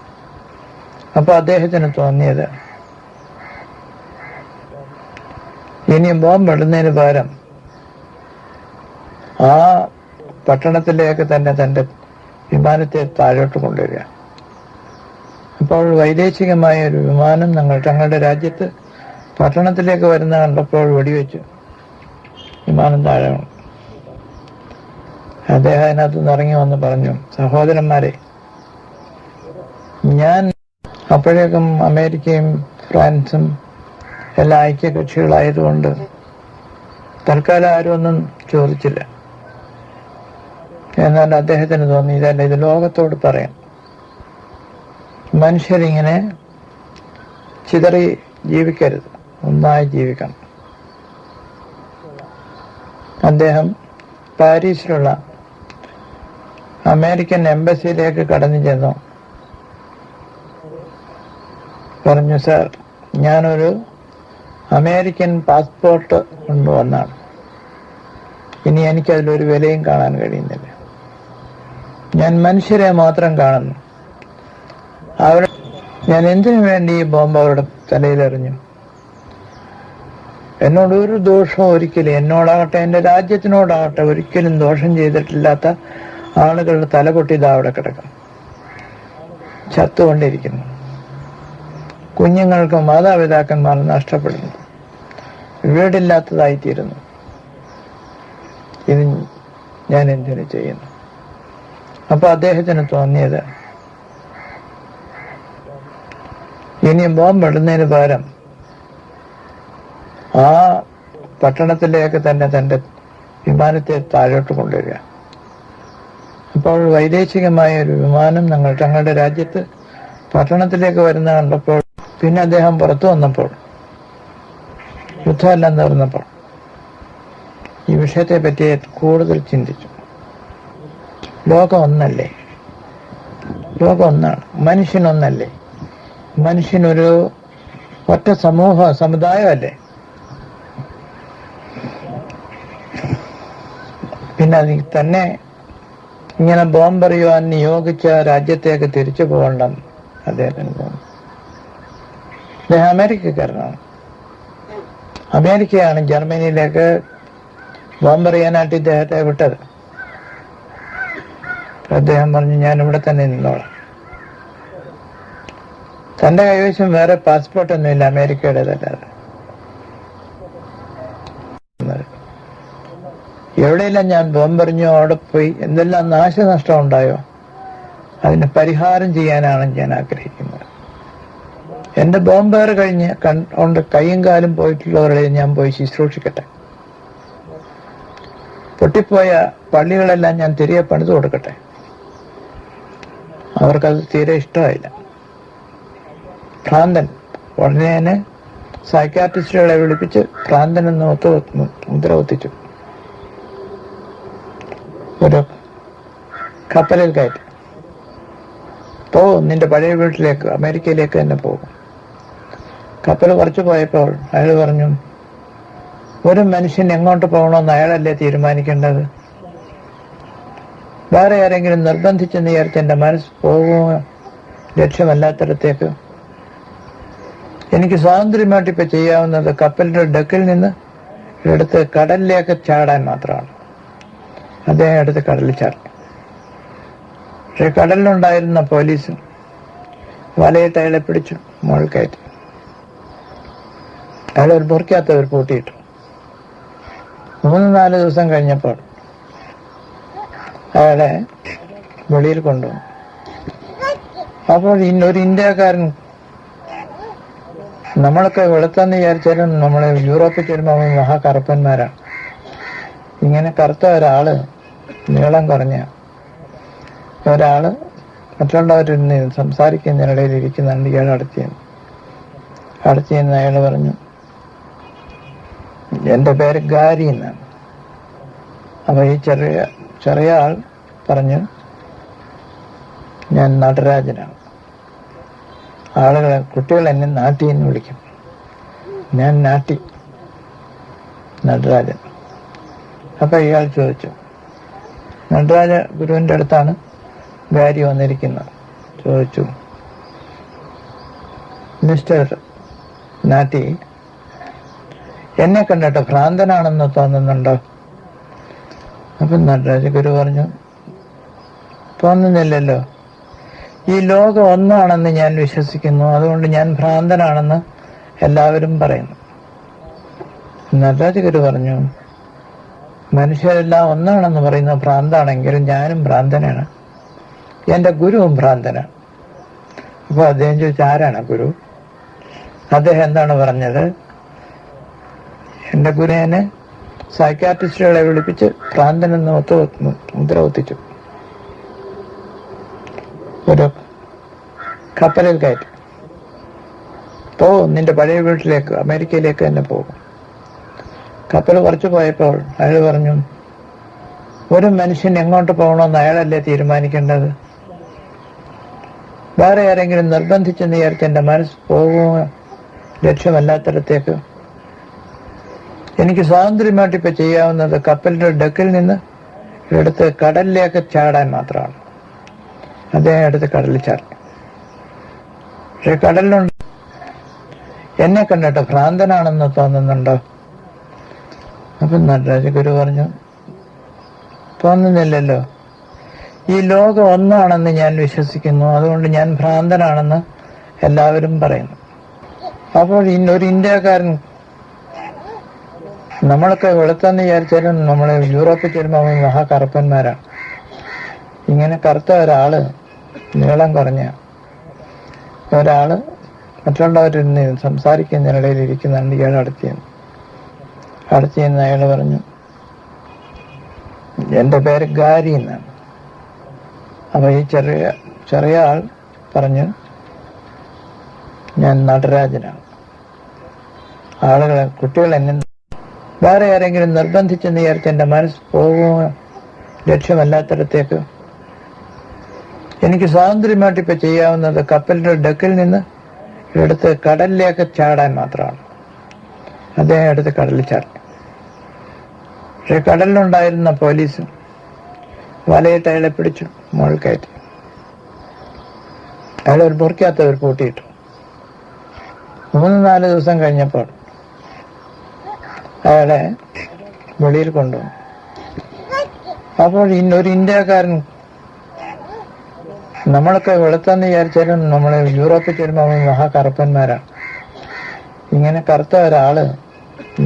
അപ്പൊ അദ്ദേഹത്തിന് തോന്നിയത്, ഇനി ബോംബ് ഇടുന്നതിന് പകരം ആ പട്ടണത്തിലേക്ക് തന്നെ തന്റെ വിമാനത്തെ താഴോട്ട് കൊണ്ടുവരിക. അപ്പോൾ വൈദേശികമായ ഒരു വിമാനം തങ്ങളുടെ രാജ്യത്ത് പട്ടണത്തിലേക്ക് വരുന്ന കണ്ടപ്പോൾ വെടിവെച്ചു വിമാനം താഴെ. അദ്ദേഹം അതിനകത്ത് നിന്ന് ഇറങ്ങി വന്ന് പറഞ്ഞു, സഹോദരന്മാരെ, ഞാൻ അപ്പോഴേക്കും അമേരിക്കയും ഫ്രാൻസും എല്ലാ ഐക്യകക്ഷികളായതുകൊണ്ട് തൽക്കാലം ആരും ഒന്നും ചോദിച്ചില്ല. എന്നാൽ അദ്ദേഹത്തിന് തോന്നി, ഇതല്ല, ഇത് ലോകത്തോട് പറയാം. മനുഷ്യരിങ്ങനെ ചിതറി ജീവിക്കരുത്, ഒന്നായി ജീവിക്കണം. അദ്ദേഹം പാരീസിലുള്ള അമേരിക്കൻ എംബസിയിലേക്ക് കടന്നു ചെന്നു പറഞ്ഞു, സാർ, ഞാനൊരു അമേരിക്കൻ പാസ്പോർട്ട് കൊണ്ടുവന്നാണ്. ഇനി എനിക്കതിലൊരു വിലയും കാണാൻ കഴിയുന്നില്ല. ഞാൻ മനുഷ്യരെ മാത്രം കാണുന്നു. ഞാൻ എന്തിനു വേണ്ടി ഈ ബോംബ് അവരുടെ തലയിലെറിഞ്ഞു? എന്നോട് ഒരു ദോഷവും ഒരിക്കലും, എന്നോടാകട്ടെ എൻ്റെ രാജ്യത്തിനോടാകട്ടെ ഒരിക്കലും ദോഷം ചെയ്തിട്ടില്ലാത്ത ആളുകളുടെ തല പൊട്ടിയതാ അവിടെ കിടക്കും, ചത്തുകൊണ്ടിരിക്കുന്നു. കുഞ്ഞുങ്ങൾക്ക് മാതാപിതാക്കന്മാർ നഷ്ടപ്പെടുന്നു, വീടില്ലാത്തതായിത്തീരുന്നു. ഇത് ഞാൻ എന്തിനു ചെയ്യുന്നു? അപ്പൊ അദ്ദേഹത്തിന് തോന്നിയത്, ഇനി ബോംബ് ഇടുന്നതിന് പകരം ആ പട്ടണത്തിലേക്ക് തന്നെ തന്റെ വിമാനത്തെ താഴോട്ട് കൊണ്ടുവരിക. അപ്പോൾ വൈദേശികമായ ഒരു വിമാനം തങ്ങളുടെ രാജ്യത്ത് പട്ടണത്തിലേക്ക് വരുന്ന കണ്ടപ്പോൾ, പിന്നെ അദ്ദേഹം പുറത്തു വന്നപ്പോൾ, യുദ്ധമെല്ലാം തീർന്നപ്പോൾ ഈ വിഷയത്തെ പറ്റി കൂടുതൽ ചിന്തിച്ചു. ലോകം ഒന്നല്ലേ? ലോകം ഒന്നാണ്. മനുഷ്യനൊന്നല്ലേ? മനുഷ്യനൊരു ഒറ്റ സമുദായമല്ലേ? പിന്നെ അതിൽ തന്നെ ഇങ്ങനെ ബോംബെറിയുവാൻ നിയോഗിച്ച രാജ്യത്തേക്ക് തിരിച്ചു പോകണം അദ്ദേഹത്തിന് തോന്നി. അദ്ദേഹം അമേരിക്കക്കാരനാണ്. അമേരിക്കയാണ് ജർമ്മനിയിലേക്ക് ബോംബെറിയാനായിട്ട് ഇദ്ദേഹത്തെ വിട്ടത്. അദ്ദേഹം പറഞ്ഞു, ഞാൻ ഇവിടെ തന്നെ നിന്നോളാം. തന്റെ കൈവശം വേറെ പാസ്പോർട്ടൊന്നുമില്ല അമേരിക്കയുടേതല്ലാതെ. എവിടെയെല്ലാം ഞാൻ ബോംബെറിഞ്ഞോ അവിടെ പോയി എന്തെല്ലാം നാശനഷ്ടം ഉണ്ടായോ അതിന് പരിഹാരം ചെയ്യാനാണ് ഞാൻ ആഗ്രഹിക്കുന്നത്. എന്റെ ബോംബേറ് കഴിഞ്ഞ് കൊണ്ട് കൈയും കാലും പോയിട്ടുള്ളവരെ ഞാൻ പോയി ശുശ്രൂഷിക്കട്ടെ. പൊട്ടിപ്പോയ പള്ളികളെല്ലാം ഞാൻ തിരികെ പണിതു കൊടുക്കട്ടെ. അവർക്കത് തീരെ ഇഷ്ടമായില്ല. ഭ്രാന്തൻ. ഉടനെ സൈക്കാട്രിസ്റ്റുകളെ വിളിപ്പിച്ച് ഭ്രാന്തൻ എന്ന് മുദ്ര ഒത്തിച്ചു. ഒരു കപ്പലിൽ കയറ്റി, നിന്റെ പഴയ വീട്ടിലേക്ക്, അമേരിക്കയിലേക്ക് തന്നെ പോകും. കപ്പൽ കുറച്ച് പോയപ്പോൾ അയാൾ പറഞ്ഞു, ഒരു മനുഷ്യൻ എങ്ങോട്ട് പോകണമെന്ന് അയാളല്ലേ തീരുമാനിക്കേണ്ടത്. വേറെ ആരെങ്കിലും നിർബന്ധിച്ചെന്ന് വിചാരിച്ച് എൻ്റെ മനസ്സ് പോകുമോ ലക്ഷ്യമല്ലാത്തിടത്തേക്ക്. എനിക്ക് സ്വാതന്ത്ര്യമായിട്ട് ഇപ്പൊ ചെയ്യാവുന്നത് കപ്പലിന്റെ ഡെക്കിൽ നിന്ന് എടുത്ത് കടലിലേക്ക് ചാടാൻ മാത്രമാണ്. അദ്ദേഹം എടുത്ത് കടലിൽ ചാടി. പക്ഷെ കടലിലുണ്ടായിരുന്ന പോലീസ് വലയിട്ട് അയാളെ പിടിച്ചു മുകളിൽ കയറ്റി. അയാൾ ഒരു മുറിക്കകത്ത് പൂട്ടിയിട്ടു. 3-4 ദിവസം കഴിഞ്ഞപ്പോൾ അയാളെ വെളിയിൽ കൊണ്ടുവന്നു. അപ്പോൾ ഒരു ഇന്ത്യക്കാരൻ, നമ്മളൊക്കെ വെളുത്തെന്ന് വിചാരിച്ചാലും നമ്മൾ യൂറോപ്പിൽ ചെല്ലുമ്പോൾ മഹാകറുപ്പന്മാരാണ്. ഇങ്ങനെ കറുത്ത ഒരാള്, നീളം കുറഞ്ഞ ഒരാള് മറ്റുള്ളവരിൽ സംസാരിക്കുന്നതിനിടയിൽ ഇരിക്കുന്നുണ്ട്. ഇയാൾ അടുത്ത് അയാൾ പറഞ്ഞു, എൻ്റെ പേര് ഗാരി എന്നാണ്. അപ്പൊ ഈ ചെറിയ ആൾ പറഞ്ഞു, ഞാൻ നടരാജനാണ്. കുട്ടികൾ എന്നെ നാട്ടി എന്ന് വിളിക്കും. ഞാൻ നാട്ടി നടരാജൻ. അപ്പൊ ഇയാൾ ചോദിച്ചു, നടരാജ ഗുരുവിന്റെ അടുത്താണ് ഗാരി വന്നിരിക്കുന്നത്. ചോദിച്ചു, മിസ്റ്റർ നാട്ടി, എന്നെ കണ്ടിട്ട് ഭ്രാന്തനാണെന്ന് തോന്നുന്നുണ്ടോ? അപ്പൊ നടരാജ ഗുരു പറഞ്ഞു, തോന്നുന്നില്ലല്ലോ. ഈ ലോകം ഒന്നാണെന്ന് ഞാൻ വിശ്വസിക്കുന്നു, അതുകൊണ്ട് ഞാൻ ഭ്രാന്തനാണെന്ന് എല്ലാവരും പറയുന്നു. നടരാജ ഗുരു പറഞ്ഞു, മനുഷ്യരെല്ലാം ഒന്നാണെന്ന് പറയുന്ന ഭ്രാന്താണെങ്കിലും ഞാനും ഭ്രാന്തനാണ്, എന്റെ ഗുരുവും ഭ്രാന്തനാണ്. അപ്പൊ അദ്ദേഹം ചോദിച്ചു, ആരാണ് ഗുരു? അദ്ദേഹം എന്താണ് പറഞ്ഞത്? എന്റെ ഗുരുവിനെ സൈക്കാട്രിസ്റ്റുകളെ വിളിപ്പിച്ച് ഭ്രാന്തനെന്ന് മുദ്ര ഒത്തിച്ചു. ഒരു കപ്പലിൽ കയറ്റി, നിന്റെ പഴയ വീട്ടിലേക്ക്, അമേരിക്കയിലേക്ക് തന്നെ പോകും. കപ്പൽ കുറച്ച് പോയപ്പോൾ അയാൾ പറഞ്ഞു, ഒരു മനുഷ്യൻ എങ്ങോട്ട് പോകണമെന്ന് അയാളല്ലേ തീരുമാനിക്കേണ്ടത്. വേറെ ആരെങ്കിലും നിർബന്ധിച്ചെന്ന് വിചാരിച്ച് എൻ്റെ മനസ്സ് പോകുമോ ലക്ഷ്യമല്ലാത്തിടത്തേക്ക്. എനിക്ക് സ്വാതന്ത്ര്യമായിട്ട് ഇപ്പൊ ചെയ്യാവുന്നത് കപ്പലിന്റെ ഡെക്കിൽ നിന്ന് എടുത്ത് കടലിലേക്ക് ചാടാൻ മാത്രമാണ്. അദ്ദേഹം എടുത്ത് കടലിൽ ചാടി. പക്ഷെ കടലിലുണ്ട്. എന്നെ കണ്ടിട്ട് ഭ്രാന്തനാണെന്ന് തോന്നുന്നുണ്ടോ? അപ്പൊ നടരാജ ഗുരു പറഞ്ഞു, തോന്നുന്നില്ലല്ലോ. ഈ ലോകം ഒന്നാണെന്ന് ഞാൻ വിശ്വസിക്കുന്നു, അതുകൊണ്ട് ഞാൻ ഭ്രാന്തനാണെന്ന് എല്ലാവരും പറയുന്നു. അപ്പോൾ ഒരു ഇന്ത്യക്കാരൻ, നമ്മളൊക്കെ വെളുത്തെന്ന് വിചാരിച്ചാലും നമ്മൾ യൂറോപ്പിൽ ചെല്ലുമ്പോൾ മഹാകറുപ്പന്മാരാണ്. ഇങ്ങനെ കറുത്ത ഒരാള്, നീളം കുറഞ്ഞ ഒരാള് മറ്റുള്ളവരിൽ സംസാരിക്കുന്നതിനിടയിൽ ഇരിക്കുന്നുണ്ട്. ഇയാൾ അടുത്ത് അയാൾ പറഞ്ഞു, എൻ്റെ പേര് ഗാരി എന്നാണ്. അപ്പൊ ഈ ചെറിയ ആൾ പറഞ്ഞു, ഞാൻ നടരാജനാണ്. കുട്ടികൾ എന്നെ വേറെ ആരെങ്കിലും നിർബന്ധിച്ചെന്ന് വിചാരിച്ച് എൻ്റെ മനസ്സ് പോകുമോ ലക്ഷ്യമല്ലാത്തിടത്തേക്ക്. എനിക്ക് സ്വാതന്ത്ര്യമായിട്ട് ഇപ്പൊ ചെയ്യാവുന്നത് കപ്പലിന്റെ ഡെക്കിൽ നിന്ന് എടുത്ത് കടലിലേക്ക് ചാടാൻ മാത്രമാണ്. അദ്ദേഹം എടുത്ത് കടലിൽ ചാടി. പക്ഷെ കടലിലുണ്ടായിരുന്ന പോലീസ് വലയിട്ട് അയാളെ പിടിച്ചു മുകളിൽ കയറ്റി. അയാൾ ഒരു മുറിക്കകത്ത് പൂട്ടിയിട്ടു. 3-4 ദിവസം കഴിഞ്ഞപ്പോൾ അയാളെ വെളിയിൽ കൊണ്ടുവന്നു. അപ്പോൾ ഒരു ഇന്ത്യക്കാരൻ, നമ്മളൊക്കെ വെളുത്തെന്ന് വിചാരിച്ചാലും നമ്മൾ യൂറോപ്പിൽ ചെല്ലുമ്പോൾ മഹാകറുപ്പന്മാരാണ്. ഇങ്ങനെ കറുത്ത ഒരാള്,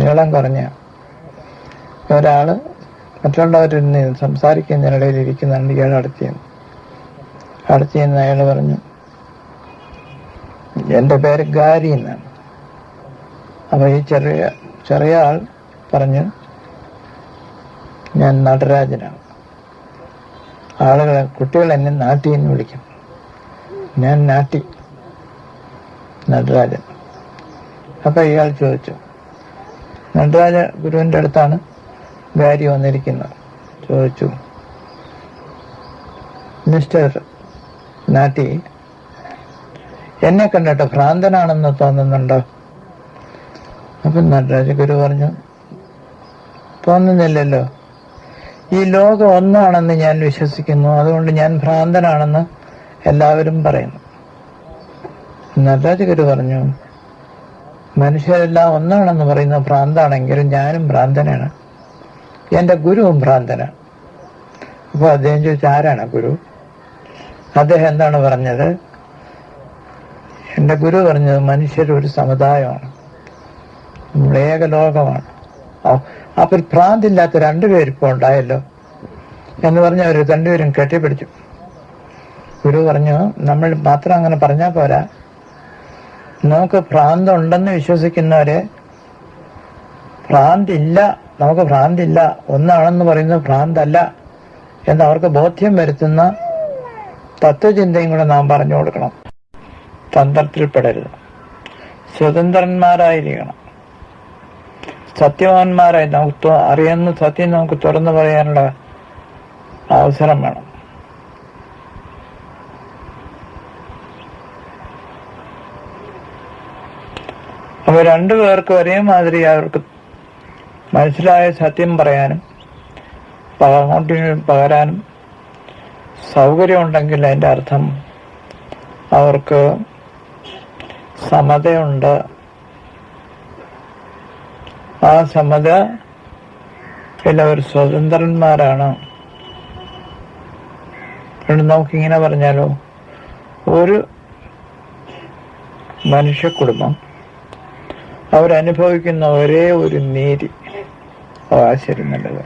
നീളം കുറഞ്ഞ ഒരാള് മറ്റുള്ളവരിൽ സംസാരിക്കുന്നതിനിടയിൽ ഇരിക്കുന്നുണ്ട്. ഇയാൾ അടുത്ത് അയാൾ പറഞ്ഞു, എൻ്റെ പേര് ഗാരി എന്നാണ്. അപ്പൊ ഈ ചെറിയ ആൾ പറഞ്ഞു, ഞാൻ നടരാജനാണ്. കുട്ടികൾ എന്നെ നാട്ടി എന്ന് വിളിക്കും. ഞാൻ നാട്ടി നടരാജൻ. അപ്പൊ ഇയാൾ ചോദിച്ചു, നടരാജ ഗുരുവിന്റെ അടുത്താണ് ഗാരി വന്നിരിക്കുന്നത്. ചോദിച്ചു, മിസ്റ്റർ നാട്ടി, എന്നെ കണ്ടിട്ട് ഭ്രാന്തനാണെന്ന് തോന്നുന്നുണ്ടോ? അപ്പൊ നടരാജ ഗുരു പറഞ്ഞു, തോന്നുന്നില്ലല്ലോ, ഈ ലോകം ഒന്നാണെന്ന് ഞാൻ വിശ്വസിക്കുന്നു, അതുകൊണ്ട് ഞാൻ ഭ്രാന്തനാണെന്ന് എല്ലാവരും പറയുന്നു. നടരാജ ഗുരു പറഞ്ഞു, മനുഷ്യരെല്ലാം ഒന്നാണെന്ന് പറയുന്ന ഭ്രാന്താണെങ്കിലും ഞാനും ഭ്രാന്തനാണ്, എന്റെ ഗുരുവും ഭ്രാന്തനാണ്. അപ്പൊ അദ്ദേഹം ചോദിച്ചു, ആരാണ് ഗുരു? അദ്ദേഹം എന്താണ് പറഞ്ഞത്? എന്റെ ഗുരു പറഞ്ഞത്, മനുഷ്യരൊരു സമുദായമാണ്, ഏകലോകമാണ്. അപ്പൊ ഭ്രാന്തില്ലാത്ത രണ്ടുപേരിപ്പോ ഉണ്ടായല്ലോ എന്ന് പറഞ്ഞ് അവർ രണ്ടുപേരും കെട്ടിപ്പിടിച്ചു. ഗുരു പറഞ്ഞു, നമ്മൾ മാത്രം അങ്ങനെ പറഞ്ഞാൽ പോരാ, നമുക്ക് ഭ്രാന്തുണ്ടെന്ന് വിശ്വസിക്കുന്നവരെ ഭ്രാന്തില്ല, നമുക്ക് ഭ്രാന്തില്ല, ഒന്നാണെന്ന് പറയുന്നത് ഭ്രാന്തല്ല എന്ന് അവർക്ക് ബോധ്യം വരുത്തുന്ന തത്വചിന്തയും കൂടെ നാം പറഞ്ഞു കൊടുക്കണം. തന്ത്രത്തിൽപ്പെടരുത്, സ്വതന്ത്രന്മാരായിരിക്കണം, സത്യവാന്മാരായി നമുക്ക് അറിയുന്ന സത്യം നമുക്ക് തുറന്നു പറയാനുള്ള അവസരം വേണം. അപ്പൊ രണ്ടുപേർക്കും ഒരേമാതിരി അവർക്ക് മനസ്സിലായ സത്യം പറയാനും അങ്ങോട്ടിന് പകരാനും സൗകര്യമുണ്ടെങ്കിൽ അതിൻ്റെ അർത്ഥം അവർക്ക് സമതയുണ്ട്. ആ സമത അവർ സ്വതന്ത്രന്മാരാണ്. നമുക്കിങ്ങനെ പറഞ്ഞാലോ, ഒരു മനുഷ്യ കുടുംബം അവരനുഭവിക്കുന്ന ഒരേ ഒരു നീതി, ശരി, നല്ലത്,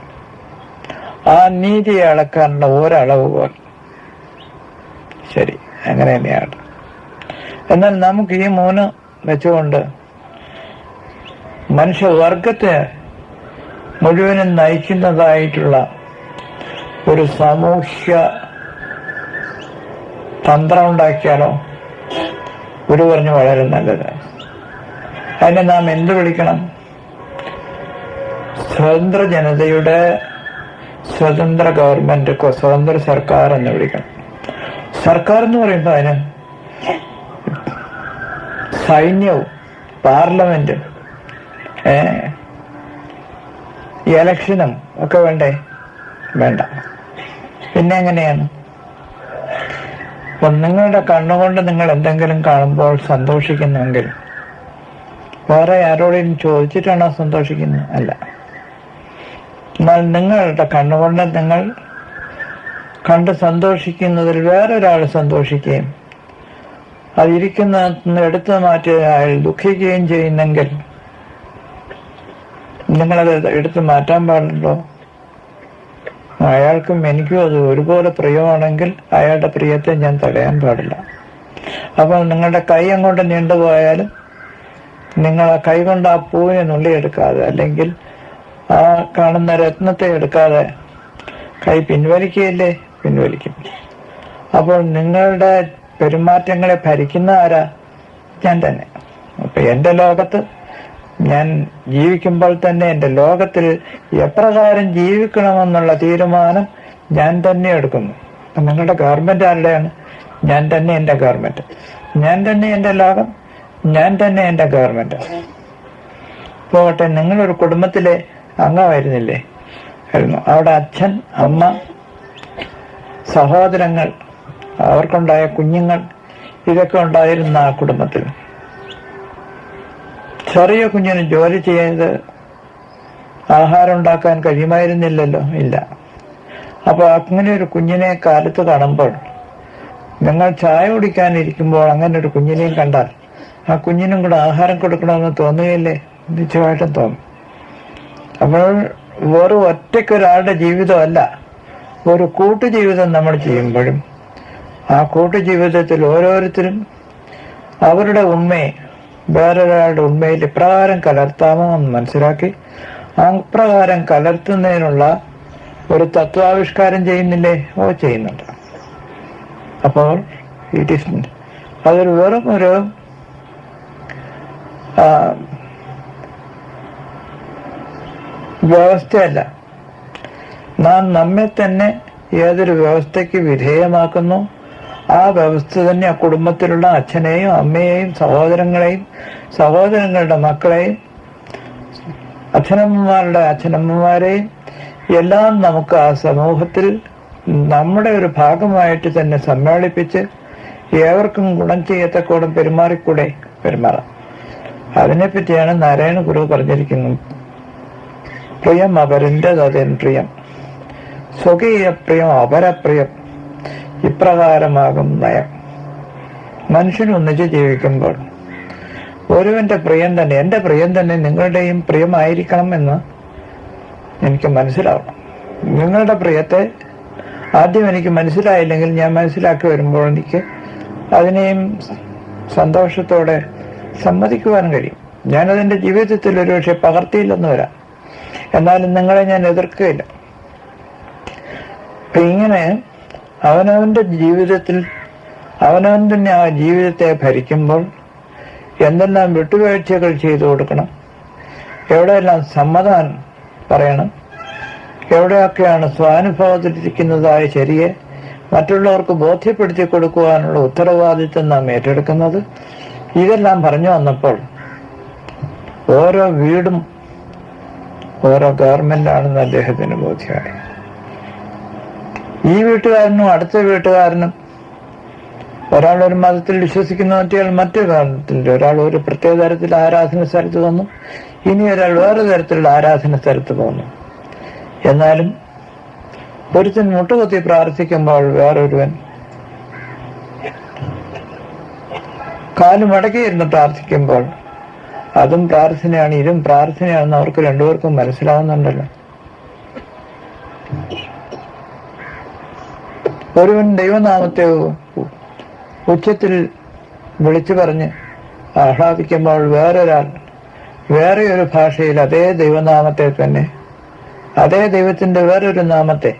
ആ നീതിയെ അളക്കാനുള്ള ഒരളവ് പോലെ, ശരി, അങ്ങനെ തന്നെയാണ്. എന്നാൽ നമുക്ക് ഈ മൂന്ന് വെച്ചുകൊണ്ട് മനുഷ്യവർഗത്തെ മുഴുവനും നയിക്കുന്നതായിട്ടുള്ള ഒരു സാമൂഹ്യ തന്ത്രം ഉണ്ടാക്കിയാലോ? ഗുരു പറഞ്ഞു, വളരെ നല്ലത്. അതിനെ നാം എന്ത് വിളിക്കണം? സ്വതന്ത്ര ജനതയുടെ സ്വതന്ത്ര ഗവൺമെന്റ്, സ്വതന്ത്ര സർക്കാർ എന്ന് വിളിക്കണം. സർക്കാർ എന്ന് പറയുമ്പോൾ അതിന് സൈന്യവും പാർലമെന്റും ഇലക്ഷനും ഒക്കെ വേണ്ടേ? വേണ്ട. പിന്നെ എങ്ങനെയാണ്? അപ്പൊ നിങ്ങളുടെ കണ്ണുകൊണ്ട് നിങ്ങൾ എന്തെങ്കിലും കാണുമ്പോൾ സന്തോഷിക്കുന്നെങ്കിൽ വേറെ ആരോടെയും ചോദിച്ചിട്ടാണോ സന്തോഷിക്കുന്നത്? അല്ല. എന്നാൽ നിങ്ങളുടെ കണ്ണുകൊണ്ട് നിങ്ങൾ കണ്ട് സന്തോഷിക്കുന്നതിൽ വേറൊരാൾ സന്തോഷിക്കുകയും അതിരിക്കുന്ന എടുത്തു മാറ്റി അയാൾ ദുഃഖിക്കുകയും ചെയ്യുന്നെങ്കിൽ നിങ്ങളത് എടുത്തു മാറ്റാൻ പാടുണ്ടോ? അയാൾക്കും എനിക്കും അത് ഒരുപോലെ പ്രിയമാണെങ്കിൽ അയാളുടെ പ്രിയത്തെ ഞാൻ തടയാൻ പാടില്ല. അപ്പോൾ നിങ്ങളുടെ കൈ അങ്ങോട്ട് നീണ്ടുപോയാലും നിങ്ങൾ ആ കൈ കൊണ്ട് ആ പൂവിനെ നുള്ളിയെടുക്കാതെ, അല്ലെങ്കിൽ ആ കാണുന്ന രത്നത്തെ എടുക്കാതെ കൈ പിൻവലിക്കുകയില്ലേ? പിൻവലിക്കും. അപ്പോൾ നിങ്ങളുടെ പെരുമാറ്റങ്ങളെ ഭരിക്കുന്ന ആരാ? ഞാൻ തന്നെ. അപ്പൊ എന്റെ ലോകത്ത് ഞാൻ ജീവിക്കുമ്പോൾ തന്നെ എന്റെ ലോകത്തിൽ എപ്രകാരം ജീവിക്കണമെന്നുള്ള തീരുമാനം ഞാൻ തന്നെ എടുക്കുന്നു. നിങ്ങളുടെ ഗവൺമെന്റ് ആരുടെയാണ്? ഞാൻ തന്നെ എന്റെ ഗവൺമെന്റ്, ഞാൻ തന്നെ എന്റെ ലോകം, ഞാൻ തന്നെ എന്റെ ഗവൺമെന്റ്. പോകട്ടെ, നിങ്ങളൊരു കുടുംബത്തിലെ അംഗമായിരുന്നില്ലേ? ആയിരുന്നു. അവിടെ അച്ഛൻ, അമ്മ, സഹോദരങ്ങൾ, അവർക്കുണ്ടായ കുഞ്ഞുങ്ങൾ, ഇതൊക്കെ ഉണ്ടായിരുന്ന ആ കുടുംബത്തിൽ ചെറിയ കുഞ്ഞിന് ജോലി ചെയ്ത് ആഹാരം ഉണ്ടാക്കാൻ കഴിയുമായിരുന്നില്ലല്ലോ? ഇല്ല. അപ്പൊ അങ്ങനെ ഒരു കുഞ്ഞിനെ കാലത്ത് കാണുമ്പോൾ, നിങ്ങൾ ചായ കുടിക്കാനിരിക്കുമ്പോൾ അങ്ങനെ ഒരു കുഞ്ഞിനെയും കണ്ടാൽ ആ കുഞ്ഞിനും കൂടെ ആഹാരം കൊടുക്കണമെന്ന് തോന്നുകയില്ലേ? നിശ്ചയമായിട്ടും തോന്നും. അപ്പോൾ വെറും ഒറ്റയ്ക്കൊരാളുടെ ജീവിതമല്ല, ഒരു കൂട്ടുജീവിതം നമ്മൾ ചെയ്യുമ്പോഴും ആ കൂട്ടുജീവിതത്തിൽ ഓരോരുത്തരും അവരുടെ ഉണ്മയെ വേറൊരാളുടെ ഉണ്മയിൽ ഇപ്രകാരം കലർത്താമോ എന്ന് മനസ്സിലാക്കി അപ്രകാരം കലർത്തുന്നതിനുള്ള ഒരു തത്വാവിഷ്കാരം ചെയ്യുന്നില്ലേ? ചെയ്യുന്നുണ്ട്. അപ്പോൾ അതൊരു വെറും ഒരു വ്യവസ്ഥയല്ല. നാം നമ്മെ തന്നെ ഏതൊരു വ്യവസ്ഥയ്ക്ക് വിധേയമാക്കുന്നു, ആ വ്യവസ്ഥ തന്നെ ആ കുടുംബത്തിലുള്ള അച്ഛനെയും അമ്മയെയും സഹോദരങ്ങളെയും സഹോദരങ്ങളുടെ മക്കളെയും അച്ഛനമ്മമാരുടെ അച്ഛനമ്മമാരെയും എല്ലാം നമുക്ക് ആ സമൂഹത്തിൽ നമ്മുടെ ഒരു ഭാഗമായിട്ട് തന്നെ സമ്മേളിപ്പിച്ച് ഏവർക്കും ഗുണം ചെയ്യത്തക്കോടും പെരുമാറാം. അതിനെപ്പറ്റിയാണ് നാരായണ ഗുരു പറഞ്ഞിരിക്കുന്നത്. പ്രിയം അപരൻ്റെതൻ പ്രിയം, സ്വകീയ പ്രിയം അപരപ്രിയം, ഇപ്രകാരമാകും നയം. മനുഷ്യൻ ഒന്നിച്ച് ജീവിക്കുമ്പോൾ ഒരുവന്റെ പ്രിയം തന്നെ, എന്റെ പ്രിയം തന്നെ നിങ്ങളുടെയും പ്രിയമായിരിക്കണം എന്ന് എനിക്ക് മനസ്സിലാവണം. നിങ്ങളുടെ പ്രിയത്തെ ആദ്യം എനിക്ക് മനസ്സിലായില്ലെങ്കിൽ ഞാൻ മനസ്സിലാക്കി വരുമ്പോൾ എനിക്ക് അതിനെയും സന്തോഷത്തോടെ സമ്മതിക്കുവാൻ കഴിയും. ഞാനതിൻ്റെ ജീവിതത്തിൽ ഒരുപക്ഷെ പകർത്തിയില്ലെന്ന് വരാം, എന്നാലും നിങ്ങളെ ഞാൻ എതിർക്കുകയില്ല. അപ്പൊ ഇങ്ങനെ അവനവന്റെ ജീവിതത്തിൽ അവനവൻ തന്നെ ആ ജീവിതത്തെ ഭരിക്കുമ്പോൾ എന്തെല്ലാം വിട്ടുവീഴ്ചകൾ ചെയ്തു കൊടുക്കണം, എവിടെയെല്ലാം സമ്മതം പറയണം, എവിടെയൊക്കെയാണ് സ്വാനുഭവത്തിലിരിക്കുന്നതായ ശരിയെ മറ്റുള്ളവർക്ക് ബോധ്യപ്പെടുത്തി കൊടുക്കുവാനുള്ള ഉത്തരവാദിത്വം നാം ഏറ്റെടുക്കുന്നത്, ഇതെല്ലാം പറഞ്ഞു വന്നപ്പോൾ ഓരോ വീടും ഓരോ ഗവൺമെന്റാണെന്ന് അദ്ദേഹത്തിന് ബോധ്യമായി. ഈ വീട്ടുകാരനും അടുത്ത വീട്ടുകാരനും, ഒരാൾ ഒരു മതത്തിൽ വിശ്വസിക്കുന്ന മറ്റൊരു മതത്തിൽ, ഒരാൾ ഒരു പ്രത്യേക തരത്തിൽ ആരാധന സ്ഥലത്ത് വന്നു, ഇനി ഒരാൾ വേറെ തരത്തിലുള്ള ആരാധന സ്ഥലത്ത് പോകുന്നു. എന്നാലും ഒരുത്തൻ മുട്ടുകുത്തി പ്രാർത്ഥിക്കുമ്പോൾ വേറൊരുവൻ കാല് മടക്കിയിരുന്ന് പ്രാർത്ഥിക്കുമ്പോൾ അതും പ്രാർത്ഥനയാണ്, ഇതും പ്രാർത്ഥനയാണെന്ന് അവർക്ക് രണ്ടുപേർക്കും മനസ്സിലാവുന്നുണ്ടല്ലോ. ഒരുവൻ ദൈവനാമത്തെ ഉച്ചത്തിൽ വിളിച്ചു പറഞ്ഞ് ആഹ്ലാദിക്കുമ്പോൾ വേറൊരാൾ വേറെ ഒരു ഭാഷയിൽ അതേ ദൈവനാമത്തെ തന്നെ, അതേ ദൈവത്തിന്റെ വേറൊരു നാമത്തെ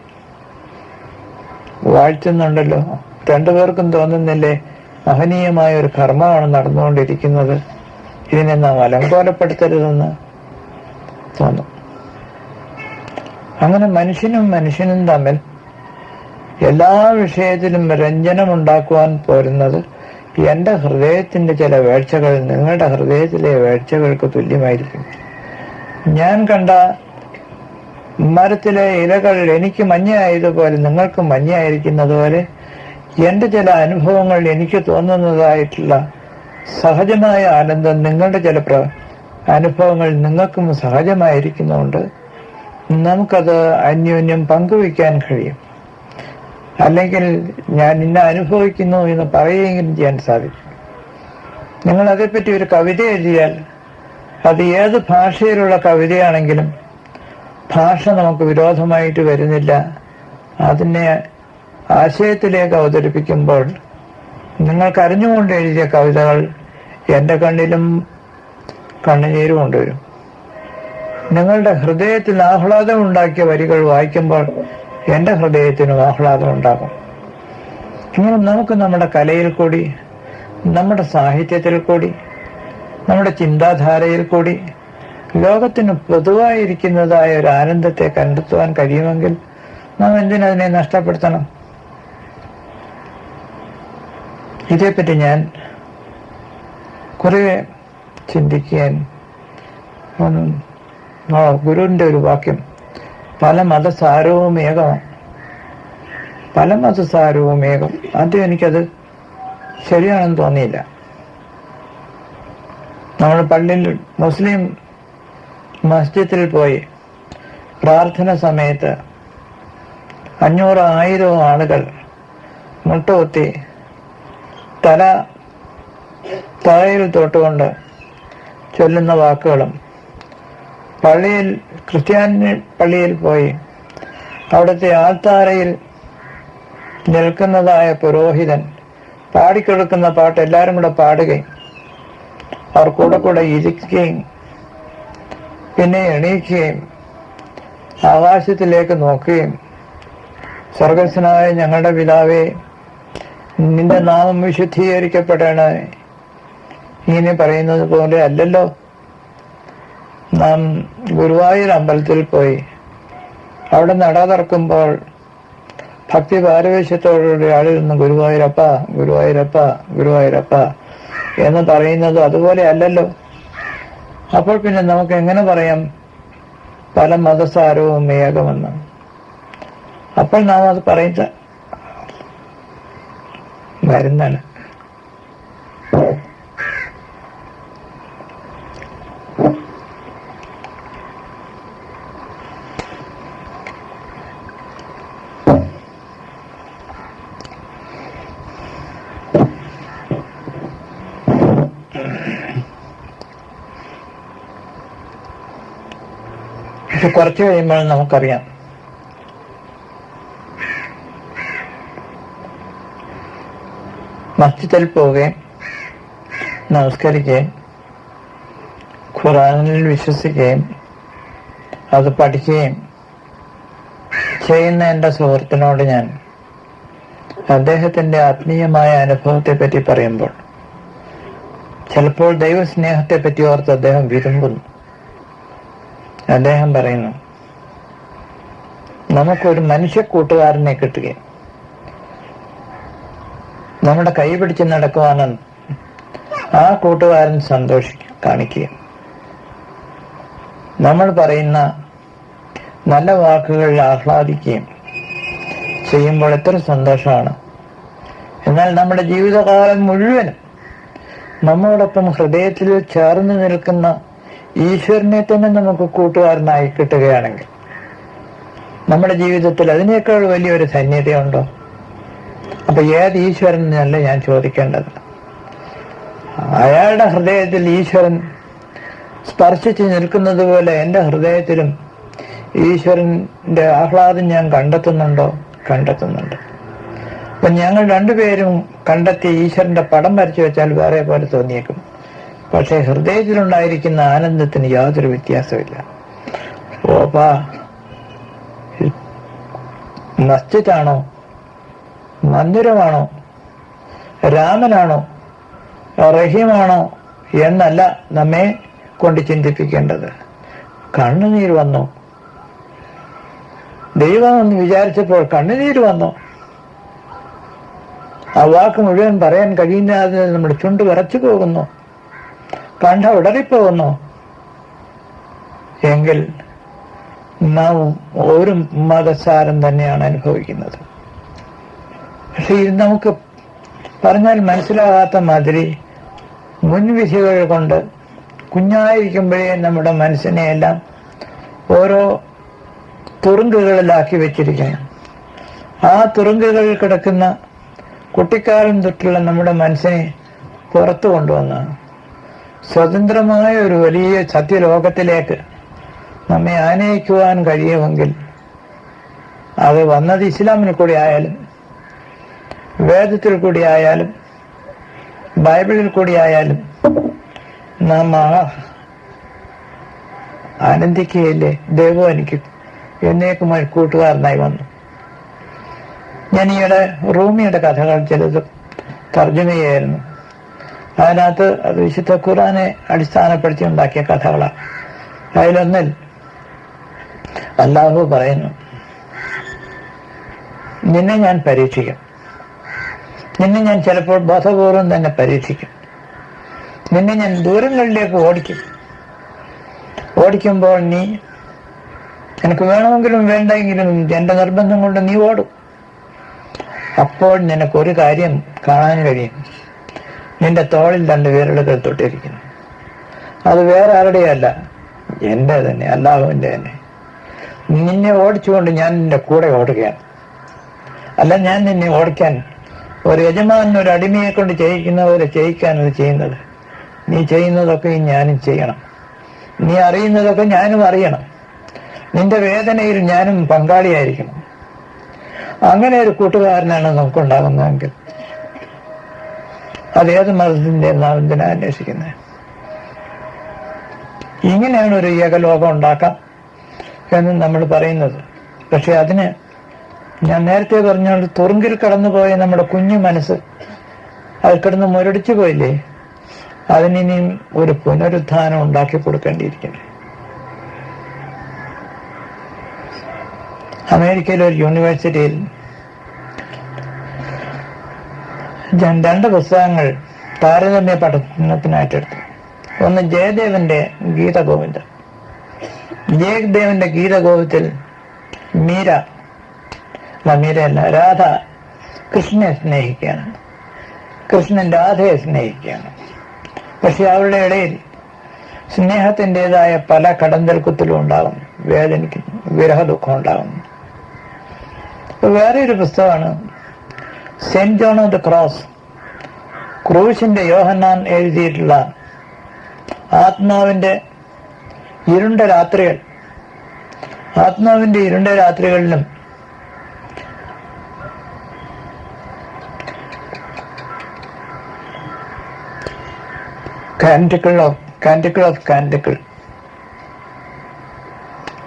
വാഴ്ത്തുന്നുണ്ടല്ലോ. രണ്ടുപേർക്കും തോന്നുന്നില്ലേ മഹനീയമായ ഒരു കർമ്മമാണ് നടന്നുകൊണ്ടിരിക്കുന്നത്, ഇതിനെ നാം അലങ്കോലപ്പെടുത്തരുതെന്ന് തോന്നും. അങ്ങനെ മനുഷ്യനും തമ്മിൽ എല്ലാ വിഷയത്തിലും രഞ്ജനമുണ്ടാക്കുവാൻ പോരുന്നത് എന്റെ ഹൃദയത്തിന്റെ ചില വേഴ്ചകൾ നിങ്ങളുടെ ഹൃദയത്തിലെ വേഴ്ചകൾക്ക് തുല്യമായിരിക്കും. ഞാൻ കണ്ട മരത്തിലെ ഇലകൾ എനിക്ക് മഞ്ഞയായതുപോലെ നിങ്ങൾക്ക് മഞ്ഞയായിരിക്കുന്നത് പോലെ എന്റെ ചില അനുഭവങ്ങൾ എനിക്ക് തോന്നുന്നതായിട്ടുള്ള സഹജമായ ആനന്ദം നിങ്ങളുടെ ചില അനുഭവങ്ങൾ നിങ്ങൾക്കും സഹജമായിരിക്കുന്നതുകൊണ്ട് നമുക്കത് അന്യോന്യം പങ്കുവയ്ക്കാൻ കഴിയും. അല്ലെങ്കിൽ ഞാൻ ഇന്ന അനുഭവിക്കുന്നു എന്ന് പറയുകയെങ്കിലും ചെയ്യാൻ സാധിക്കും. നിങ്ങൾ അതേപ്പറ്റി ഒരു കവിത എഴുതിയാൽ അത് ഏത് ഭാഷയിലുള്ള കവിതയാണെങ്കിലും ഭാഷ നമുക്ക് വിരോധമായിട്ട് വരുന്നില്ല. അതിനെ ആശയത്തിലേക്ക് അവതരിപ്പിക്കുമ്പോൾ നിങ്ങൾക്ക് അറിഞ്ഞുകൊണ്ട് എഴുതിയ കവിതകൾ എൻ്റെ കണ്ണിലും കണ്ണുനീരും കൊണ്ടുവരും. നിങ്ങളുടെ ഹൃദയത്തിൽ ആഹ്ലാദം ഉണ്ടാക്കിയ വരികൾ വായിക്കുമ്പോൾ എൻ്റെ ഹൃദയത്തിനും ആഹ്ലാദം ഉണ്ടാകും. ഇങ്ങനെ നമുക്ക് നമ്മുടെ കലയിൽ കൂടി, നമ്മുടെ സാഹിത്യത്തിൽ കൂടി, നമ്മുടെ ചിന്താധാരയിൽ കൂടി ലോകത്തിന് പൊതുവായിരിക്കുന്നതായ ഒരു ആനന്ദത്തെ കണ്ടെത്തുവാൻ കഴിയുമെങ്കിൽ നാം എന്തിനതിനെ നഷ്ടപ്പെടുത്തണം? ഇതേപ്പറ്റി ഞാൻ കുറെ ചിന്തിക്കാൻ ഗുരുവിന്റെ ഒരു വാക്യം, പല മതസാരവും ഏകമാണ്. പല മതസാരവും ഏകം. ആദ്യം എനിക്കത് ശരിയാണെന്ന് തോന്നിയില്ല. നമ്മൾ പള്ളിയിൽ മുസ്ലിം മസ്ജിദിൽ പോയി പ്രാർത്ഥന സമയത്ത് 500-1000 ആളുകൾ മുട്ടുകുത്തി തലയിൽ തൊട്ടുകൊണ്ട് ചൊല്ലുന്ന വാക്കുകളും, പള്ളിയിൽ ക്രിസ്ത്യാനി പള്ളിയിൽ പോയി അവിടുത്തെ ആൾത്താരയിൽ നിൽക്കുന്നതായ പുരോഹിതൻ പാടിക്കൊടുക്കുന്ന പാട്ട് എല്ലാവരും കൂടെ പാടുകയും അവർ കൂടെ ഇരിക്കുകയും പിന്നെ എണീക്കുകയും ആകാശത്തിലേക്ക് നോക്കുകയും സ്വർഗസ്വനായ ഞങ്ങളുടെ പിതാവേ നിന്റെ നാമം വിശുദ്ധീകരിക്കപ്പെടണേ ഇങ്ങനെ പറയുന്നത് പോലെ അല്ലല്ലോ നാം ഗുരുവായൂർ അമ്പലത്തിൽ പോയി അവിടെ നട തുറക്കുമ്പോൾ ഭക്തി പാരവേശ്യത്തോടുകൂടി ആളിൽ നിന്ന് ഗുരുവായൂരപ്പ ഗുരുവായൂരപ്പ ഗുരുവായൂരപ്പ എന്ന് പറയുന്നത് അതുപോലെ അല്ലല്ലോ. അപ്പോൾ പിന്നെ നമുക്ക് എങ്ങനെ പറയാം പല മതസാരവും ഏകമെന്ന്. അപ്പോൾ നാം അത് പറയുന്ന വരുന്നാണ്. പക്ഷെ കുറച്ച് കഴിയുമ്പോൾ നമുക്കറിയാം, മസ്ജിദിൽ പോവുകയും നമസ്കരിക്കുകയും ഖുർആനിൽ വിശ്വസിക്കുകയും അത് പഠിക്കുകയും ചെയ്യുന്ന എൻ്റെ സുഹൃത്തിനോട് ഞാൻ അദ്ദേഹത്തിന്റെ ആത്മീയമായ അനുഭവത്തെ പറ്റി പറയുമ്പോൾ ചിലപ്പോൾ ദൈവസ്നേഹത്തെ പറ്റി ഓർത്ത് അദ്ദേഹം വിരുമ്പുന്നു. അദ്ദേഹം പറയുന്നു, നമുക്കൊരു മനുഷ്യ കൂട്ടുകാരനെ കിട്ടുകയും നമ്മുടെ കൈ പിടിച്ച് നടക്കുവാനും ആ കൂട്ടുകാരൻ കാണിക്കുകയും നമ്മൾ പറയുന്ന നല്ല വാക്കുകളിൽ ആഹ്ലാദിക്കുകയും ചെയ്യുമ്പോൾ എത്ര സന്തോഷമാണ്. എന്നാൽ നമ്മുടെ ജീവിതകാലം മുഴുവനും നമ്മോടൊപ്പം ഹൃദയത്തിൽ ചേർന്ന് നിൽക്കുന്ന ഈശ്വരനെ തന്നെ നമുക്ക് കൂട്ടുകാരനായി കിട്ടുകയാണെങ്കിൽ നമ്മുടെ ജീവിതത്തിൽ അതിനേക്കാൾ വലിയൊരു ധന്യതയുണ്ടോ? അപ്പൊ ഏത് ഈശ്വരൻ എന്നല്ല ഞാൻ ചോദിക്കേണ്ടത്. അയാളുടെ ഹൃദയത്തിൽ ഈശ്വരൻ സ്പർശിച്ച് നിൽക്കുന്നത് പോലെ എൻ്റെ ഹൃദയത്തിലും ഈശ്വരന്റെ ആഹ്ലാദം ഞാൻ കണ്ടെത്തുന്നുണ്ടോ? കണ്ടെത്തുന്നുണ്ട്. അപ്പൊ ഞങ്ങൾ രണ്ടുപേരും കണ്ടെത്തിയ ഈശ്വരന്റെ പടം വരച്ചു വെച്ചാൽ വേറെ പോലെ തോന്നിയേക്കും. പക്ഷെ ഹൃദയത്തിലുണ്ടായിരിക്കുന്ന ആനന്ദത്തിന് യാതൊരു വ്യത്യാസമില്ല. ഓപ്പാ, മസ്ജിദാണോ, മന്ദിരമാണോ, രാമനാണോ, റഹീമാണോ എന്നല്ല നമ്മെ കൊണ്ട് ചിന്തിപ്പിക്കേണ്ടത്. കണ്ണുനീര് വന്നു. ദൈവം എന്ന് വിചാരിച്ചപ്പോൾ കണ്ണുനീര് വന്നു. ആ വാക്ക് മുഴുവൻ പറയാൻ കഴിയുന്നതിൽ നമ്മുടെ ചുണ്ട് വിറച്ചു പോകുന്നു, കണ്ഠ ഇടറിപ്പോകുന്നു എങ്കിൽ നാം ഒരു മതസാരം തന്നെയാണ് അനുഭവിക്കുന്നത്. പക്ഷെ ഇത് നമുക്ക് പറഞ്ഞാൽ മനസ്സിലാകാത്ത മാതിരി മുൻവിധികൾ കൊണ്ട് കുഞ്ഞായിരിക്കുമ്പോഴേ നമ്മുടെ മനസ്സിനെ എല്ലാം ഓരോ തുറുങ്കുകളിലാക്കി വെച്ചിരിക്കണം. ആ തുറുങ്കുകളിൽ കിടക്കുന്ന കുട്ടിക്കാലം തൊട്ടുള്ള നമ്മുടെ മനസ്സിനെ പുറത്തു കൊണ്ടുവന്ന് സ്വതന്ത്രമായ ഒരു വലിയ സത്യലോകത്തിലേക്ക് നമ്മെ ആനയിക്കുവാൻ കഴിയുമെങ്കിൽ അത് വന്നത് ഇസ്ലാമിൽ കൂടി ആയാലും വേദത്തിൽ കൂടി ആയാലും ബൈബിളിൽ കൂടി ആയാലും നാം ആനന്ദിക്കുകയില്ലേ? ദൈവം എനിക്ക് എന്നേക്കുമായി കൂട്ടുകാരനായി വന്നു. ഞാൻ ഈയിടെ റൂമിയുടെ കഥകൾ ചിലത് തർജ്ജമ ചെയ്യായിരുന്നു. അതിനകത്ത് അത് വിശുദ്ധ ഖുർആനെ അടിസ്ഥാനപ്പെടുത്തി ഉണ്ടാക്കിയ കഥകളാണ്. അതിലൊന്നിൽ അല്ലാഹു പറയുന്നു, നിന്നെ ഞാൻ പരീക്ഷിക്കും, നിന്നെ ഞാൻ ചിലപ്പോൾ ബോധപൂർവം തന്നെ പരീക്ഷിക്കും, നിന്നെ ഞാൻ ദൂരങ്ങളിലേക്ക് ഓടിക്കുമ്പോൾ നീ എനിക്ക് വേണമെങ്കിലും വേണ്ടെങ്കിലും എന്റെ നിർബന്ധം കൊണ്ട് നീ ഓടും. അപ്പോൾ നിനക്കൊരു കാര്യം കാണാൻ കഴിയും, നിന്റെ തോളിൽ 2 വിരലുകൾ തൊട്ടിരിക്കുന്നു. അത് വേറെ ആരുടെയല്ല, എന്റെ തന്നെ, അല്ലാഹുവിന്റെ തന്നെ. നിന്നെ ഓടിച്ചുകൊണ്ട് ഞാൻ നിന്റെ കൂടെ ഓടുകയാണ്. അല്ല, ഞാൻ നിന്നെ ഓടിക്കാൻ ഒരു യജമാനൻ ഒരു അടിമയെ കൊണ്ട് ചെയ്യിക്കുന്ന പോലെ ചെയ്യിക്കാനത് ചെയ്യുന്നത്. നീ ചെയ്യുന്നതൊക്കെ ഞാനും ചെയ്യണം, നീ അറിയുന്നതൊക്കെ ഞാനും അറിയണം, നിന്റെ വേദനയിൽ ഞാനും പങ്കാളിയായിരിക്കണം. അങ്ങനെ ഒരു കൂട്ടുകാരനാണ് നമുക്കുണ്ടാകുന്നതെങ്കിൽ അതേത് മതത്തിന്റെ നാം എന്തിനാ അന്വേഷിക്കുന്നത്? ഇങ്ങനെയാണ് ഒരു ഏകലോകം ഉണ്ടാക്കാം എന്ന് നമ്മൾ പറയുന്നത്. പക്ഷെ അതിന് ഞാൻ നേരത്തെ പറഞ്ഞ തുറുങ്കിൽ കടന്നുപോയ നമ്മുടെ കുഞ്ഞു മനസ്സ് അത് കിടന്ന് മുരടിച്ചു പോയില്ലേ? അതിനിയും ഒരു പുനരുത്ഥാനം ഉണ്ടാക്കി കൊടുക്കേണ്ടിയിരിക്കുന്നു. അമേരിക്കയിലെ ഒരു യൂണിവേഴ്സിറ്റിയിൽ ഞാൻ 2 പുസ്തകങ്ങൾ താരതമ്യ പഠനത്തിനായിട്ടെടുത്തു. ഒന്ന് ജയദേവന്റെ ഗീതഗോവിന്ദം, ജയദേവന്റെ ഗീതഗോപത്തിൽ മീരയല്ല, രാധ കൃഷ്ണനെ സ്നേഹിക്കുകയാണ്, കൃഷ്ണൻ രാധയെ സ്നേഹിക്കുകയാണ്. പക്ഷെ അവരുടെ ഇടയിൽ സ്നേഹത്തിൻ്റെതായ പല കടന്തൽക്കുത്തലും ഉണ്ടാകും, വേദനിക്കുന്നു, വിരഹദുഃഖം ഉണ്ടാകുന്നു. വേറെ ഒരു പുസ്തകമാണ് saint John of the cross, ക്രൂശിന്റെ യോഹന്നാൻ എഴുതിയിട്ടുള്ള ആത്മാവിന്റെ ഇരുണ്ട രാത്രികളിലും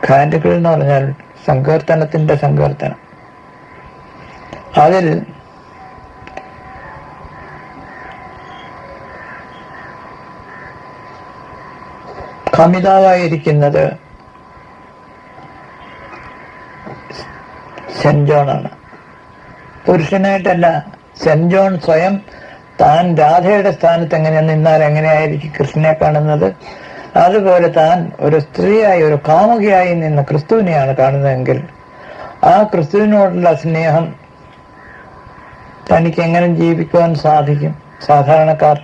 കാൻറ്റിക്കിൾ എന്ന് പറഞ്ഞാൽ സങ്കീർത്തനത്തിന്റെ സങ്കീർത്തനം. അതിൽ കമിതാവായിരിക്കുന്നത് സെന്റ് ജോൺ ആണ്. പുരുഷനായിട്ടല്ല, സെന്റ് ജോൺ സ്വയം താൻ രാധയുടെ സ്ഥാനത്ത് എങ്ങനെ നിന്നാൽ എങ്ങനെയായിരിക്കും കൃഷ്ണനെ കാണുന്നത്, അതുപോലെ താൻ ഒരു സ്ത്രീയായി, ഒരു കാമുകിയായി നിന്ന് ക്രിസ്തുവിനെയാണ് കാണുന്നതെങ്കിൽ ആ ക്രിസ്തുവിനോടുള്ള സ്നേഹം തനിക്ക് എങ്ങനെ ജീവിക്കുവാൻ സാധിക്കും? സാധാരണക്കാർ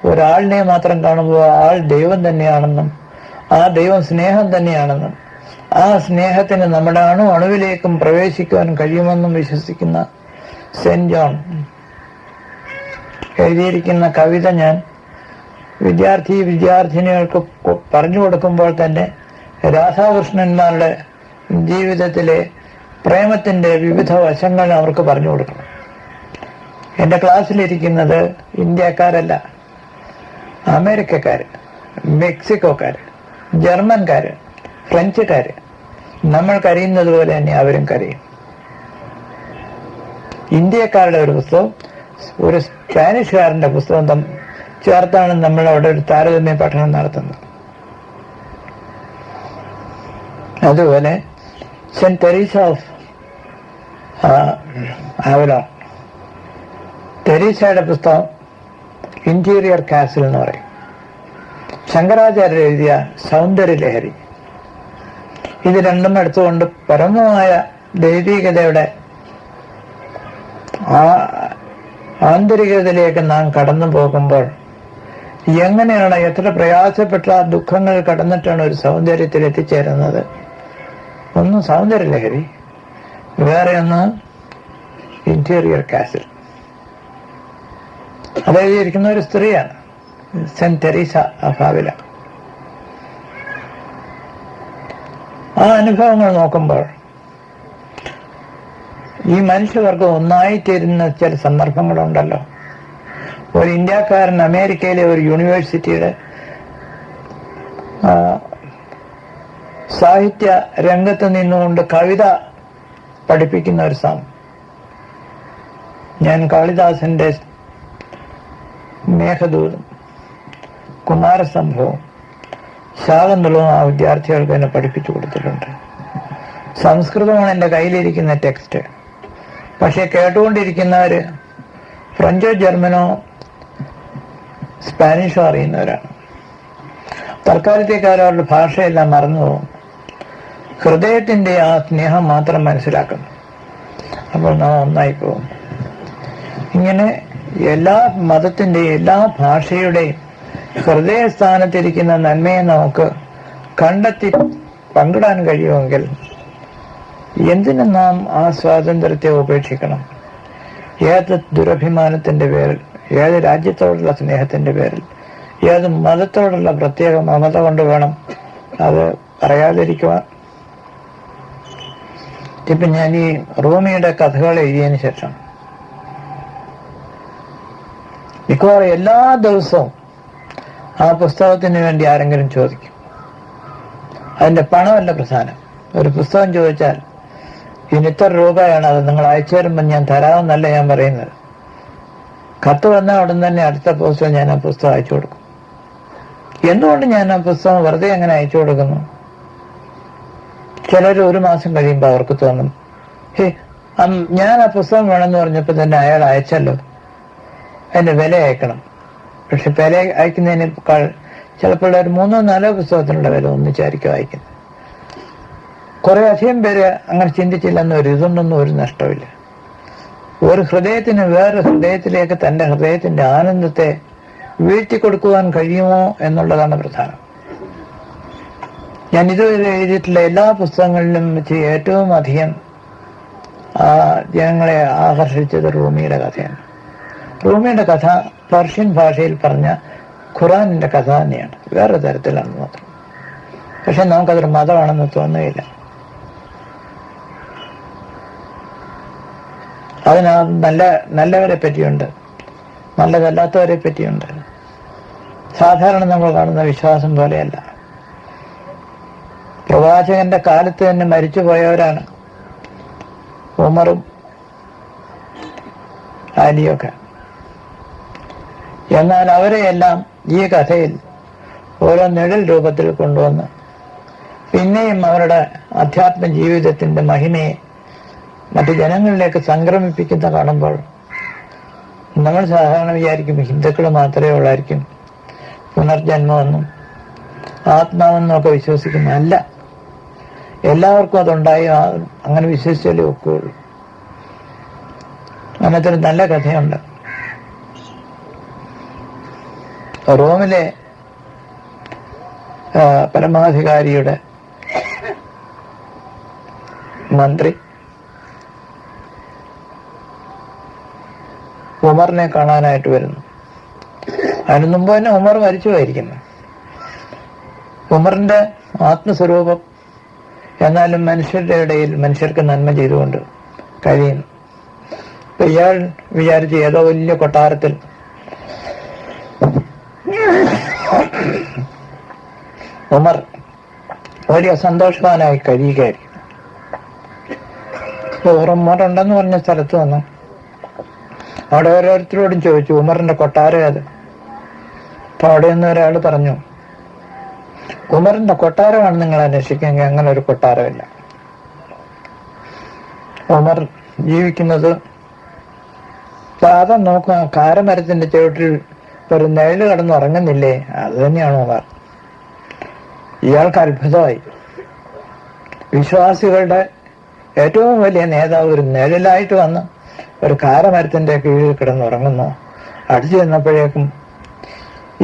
ഒരാളിനെ മാത്രം കാണുമ്പോൾ ആൾ ദൈവം തന്നെയാണെന്നും ആ ദൈവം സ്നേഹം തന്നെയാണെന്നും ആ സ്നേഹത്തിന് നമ്മുടെ അണുവിലേക്കും പ്രവേശിക്കുവാൻ കഴിയുമെന്നും വിശ്വസിക്കുന്ന സെന്റ് ജോൺ എഴുതിയിരിക്കുന്ന കവിത ഞാൻ വിദ്യാർത്ഥിനികൾക്ക് പറഞ്ഞു കൊടുക്കുമ്പോൾ തന്നെ രാധാകൃഷ്ണന്മാരുടെ ജീവിതത്തിലെ പ്രേമത്തിന്റെ വിവിധ വശങ്ങൾ അവർക്ക് പറഞ്ഞു കൊടുക്കണം. എൻ്റെ ക്ലാസ്സിലിരിക്കുന്നത് ഇന്ത്യക്കാരല്ല, അമേരിക്കക്കാര്, മെക്സിക്കോക്കാര്, ജർമ്മൻകാര്, ഫ്രഞ്ചുകാര്. നമ്മൾ കരയുന്നത് പോലെ തന്നെ അവരും കരയും. ഇന്ത്യക്കാരുടെ ഒരു പുസ്തകം ഒരു സ്പാനിഷുകാരന്റെ പുസ്തകം ചേർത്താണ് നമ്മൾ അവിടെ ഒരു താരതമ്യ പഠനം നടത്തുന്നത്. അതുപോലെ സെന്റ് തെരേസ ഓഫ് ആവലോൺ, തെരേസയുടെ പുസ്തകം ഇന്റീരിയർ കാസിൽ എന്ന് പറയും. ശങ്കരാചാര്യർ എഴുതിയ സൗന്ദര്യലഹരി, ഇത് രണ്ടും എടുത്തുകൊണ്ട് പരമമായ ദൈവികതയുടെ ആന്തരികതയിലേക്ക് നാം കടന്നു പോകുമ്പോൾ എങ്ങനെയാണ്, എത്ര പ്രയാസപ്പെട്ട ദുഃഖങ്ങൾ കടന്നിട്ടാണ് ഒരു സൗന്ദര്യത്തിൽ എത്തിച്ചേരുന്നത്? ഒന്ന് സൗന്ദര്യലഹരി, വേറെ ഒന്ന് ഇന്റീരിയർ കാസിൽ. അതെഴുതിയിരിക്കുന്ന ഒരു സ്ത്രീയാണ്, സെന്റ് തെരേസ ഓഫ് ആവിലോൺ. ആ അനുഭവങ്ങൾ നോക്കുമ്പോൾ ഈ മനുഷ്യവർഗം ഒന്നായിത്തീരുന്ന ചില സന്ദർഭങ്ങളുണ്ടല്ലോ. ഒരു ഇന്ത്യക്കാരൻ അമേരിക്കയിലെ ഒരു യൂണിവേഴ്സിറ്റിയുടെ സാഹിത്യ രംഗത്ത് നിന്നുകൊണ്ട് കവിത പഠിപ്പിക്കുന്ന ഒരു ഞാൻ കാളിദാസന്റെ മേഘദൂതും കുമാരസംഭവവും ശാകുന്തളവും ആ വിദ്യാർത്ഥികൾക്ക് എന്നെ പഠിപ്പിച്ചു കൊടുത്തിട്ടുണ്ട്. സംസ്കൃതമാണ് എൻ്റെ കയ്യിലിരിക്കുന്ന ടെക്സ്റ്റ്. പക്ഷെ കേട്ടുകൊണ്ടിരിക്കുന്നവര് ഫ്രഞ്ചോ ജർമ്മനോ സ്പാനിഷോ അറിയുന്നവരാണ്. തൽക്കാലത്തേക്കാർ അവരുടെ ഭാഷയെല്ലാം മറന്നുപോകും, ഹൃദയത്തിന്റെ ആ സ്നേഹം മാത്രം മനസ്സിലാക്കുന്നു. അപ്പോൾ നാം ഒന്നായി പോകും. ഇങ്ങനെ എല്ലാ മതത്തിന്റെയും എല്ലാ ഭാഷയുടെയും ഹൃദയസ്ഥാനത്തിരിക്കുന്ന നന്മയെ നമുക്ക് കണ്ടെത്തി പങ്കിടാൻ കഴിയുമെങ്കിൽ എന്തിനു നാം ആ സ്വാതന്ത്ര്യത്തെ ഉപേക്ഷിക്കണം? ഏത് ദുരഭിമാനത്തിന്റെ പേരിൽ, ഏത് രാജ്യത്തോടുള്ള സ്നേഹത്തിന്റെ പേരിൽ, ഏത് മതത്തോടുള്ള പ്രത്യേക മമത കൊണ്ട് വേണം അത് പറയാതിരിക്കുവാൻ? ഇപ്പൊ ഞാൻ ഈ റൂമിയുടെ കഥകൾ എഴുതിയതിനു ശേഷം മിക്കവാറും എല്ലാ ദിവസവും ആ പുസ്തകത്തിന് വേണ്ടി ആരെങ്കിലും ചോദിക്കും. അതിന്റെ പണമല്ല പ്രധാനം. ഒരു പുസ്തകം ചോദിച്ചാൽ ഇതിന് ഇത്ര രൂപയാണ്, അത് നിങ്ങൾ അയച്ചു തരുമ്പോൾ ഞാൻ തരാമെന്നല്ല ഞാൻ പറയുന്നത്. കത്ത് വന്നാൽ ഉടൻ തന്നെ അടുത്ത പുസ്തകം ഞാൻ ആ പുസ്തകം അയച്ചു കൊടുക്കും. എന്തുകൊണ്ട് ഞാൻ ആ പുസ്തകം വെറുതെ അങ്ങനെ അയച്ചു കൊടുക്കുന്നു? ചിലർ ഒരു മാസം കഴിയുമ്പോൾ അവർക്ക് തോന്നും, ഞാൻ ആ പുസ്തകം വേണമെന്ന് പറഞ്ഞപ്പോൾ തന്നെ അയാൾ അയച്ചല്ലോ, അതിന്റെ വില അയക്കണം. പക്ഷെ വില അയക്കുന്നതിനേക്കാൾ ചിലപ്പോൾ ഒരു 3-4 പുസ്തകത്തിനുള്ള വില ഒന്നിച്ചായിരിക്കും അയക്കുന്നത്. കുറെ അധികം പേര് അങ്ങനെ ചിന്തിച്ചില്ലെന്ന് വരും. ഇതൊന്നും ഒരു നഷ്ടമില്ല. ഒരു ഹൃദയത്തിന് വേറെ ഹൃദയത്തിലേക്ക് തന്റെ ഹൃദയത്തിന്റെ ആനന്ദത്തെ വീഴ്ത്തിക്കൊടുക്കുവാൻ കഴിയുമോ എന്നുള്ളതാണ് പ്രധാനം. ഞാൻ ഇതുവരെ എഴുതിയിട്ടുള്ള എല്ലാ പുസ്തകങ്ങളിലും വെച്ച് ഏറ്റവും അധികം ജനങ്ങളെ ആകർഷിച്ചത് റൂമിയുടെ കഥയാണ്. റൂമിയുടെ കഥ പേർഷ്യൻ ഭാഷയിൽ പറഞ്ഞ ഖുറാനിന്റെ കഥ തന്നെയാണ്, വേറെ തരത്തിലാണെന്ന് മാത്രം. പക്ഷെ നമുക്കതൊരു മതമാണെന്ന് തോന്നുകയില്ല. അതിനകത്ത് നല്ലവരെ പറ്റിയുണ്ട്, നല്ലതല്ലാത്തവരെ പറ്റിയുണ്ട്. സാധാരണ നമ്മൾ കാണുന്ന വിശ്വാസം പോലെയല്ല. പ്രവാചകന്റെ കാലത്ത് തന്നെ മരിച്ചു പോയവരാണ് ഉമറും അലിയൊക്കെ. എന്നാൽ അവരെയെല്ലാം ഈ കഥയിൽ ഓരോ നിഴൽ രൂപത്തിൽ കൊണ്ടുവന്ന് പിന്നെയും അവരുടെ അധ്യാത്മ ജീവിതത്തിന്റെ മഹിമയെ മറ്റു ജനങ്ങളിലേക്ക് സംക്രമിപ്പിക്കുന്ന കാണുമ്പോൾ നമ്മൾ സാധാരണ വിചാരിക്കും ഹിന്ദുക്കൾ മാത്രമേ ഉള്ളായിരിക്കും പുനർജന്മമെന്നും ആത്മാവെന്നും ഒക്കെ വിശ്വസിക്കുന്ന. അല്ല, എല്ലാവർക്കും അതുണ്ടായി അങ്ങനെ വിശ്വസിച്ചാലേ ഒക്കുകയുള്ളൂ. അങ്ങനത്തെ ഒരു നല്ല കഥയുണ്ട്. റോമിലെ പരമാധികാരിയുടെ മന്ത്രി ഉമറിനെ കാണാനായിട്ട് വരുന്നു. അതിനു മുമ്പ് തന്നെ ഉമർ മരിച്ചു പോയിരിക്കുന്നു. ഉമറിന്റെ ആത്മസ്വരൂപം എന്നാലും മനുഷ്യരുടെ ഇടയിൽ മനുഷ്യർക്ക് നന്മ ചെയ്തുകൊണ്ട് കഴിയുന്നു. ഇപ്പൊ ഇയാൾ വിചാരിച്ച് ഏതോ വലിയ കൊട്ടാരത്തിൽ ഉമർ വലിയ സന്തോഷവാനായി കഴിയുകയായിരിക്കും. ഉമറുണ്ടെന്ന് പറഞ്ഞ സ്ഥലത്ത് വന്നു അവിടെ ഓരോരുത്തരോടും ചോദിച്ചു ഉമറിന്റെ കൊട്ടാരം അത്. അപ്പൊ അവിടെ നിന്ന് ഒരാൾ പറഞ്ഞു, ഉമറിന്റെ കൊട്ടാരമാണ് നിങ്ങൾ അന്വേഷിക്കെങ്കിൽ അങ്ങനെ ഒരു കൊട്ടാരമില്ല. ഉമർ ജീവിക്കുന്നത് പാദം നോക്കുക, കാരമരത്തിന്റെ ചുവട്ടിൽ ഒരു നിഴല് കടന്നുറങ്ങുന്നില്ലേ, അത് തന്നെയാണ് ഉമർ. ഇയാൾക്ക് അത്ഭുതമായി. വിശ്വാസികളുടെ ഏറ്റവും വലിയ നേതാവ് ഒരു നിഴലായിട്ട് വന്ന് ഒരു കാരമരത്തിന്റെ കീഴിൽ കിടന്നുറങ്ങുന്നു. അടുത്തു ചെന്നപ്പോഴേക്കും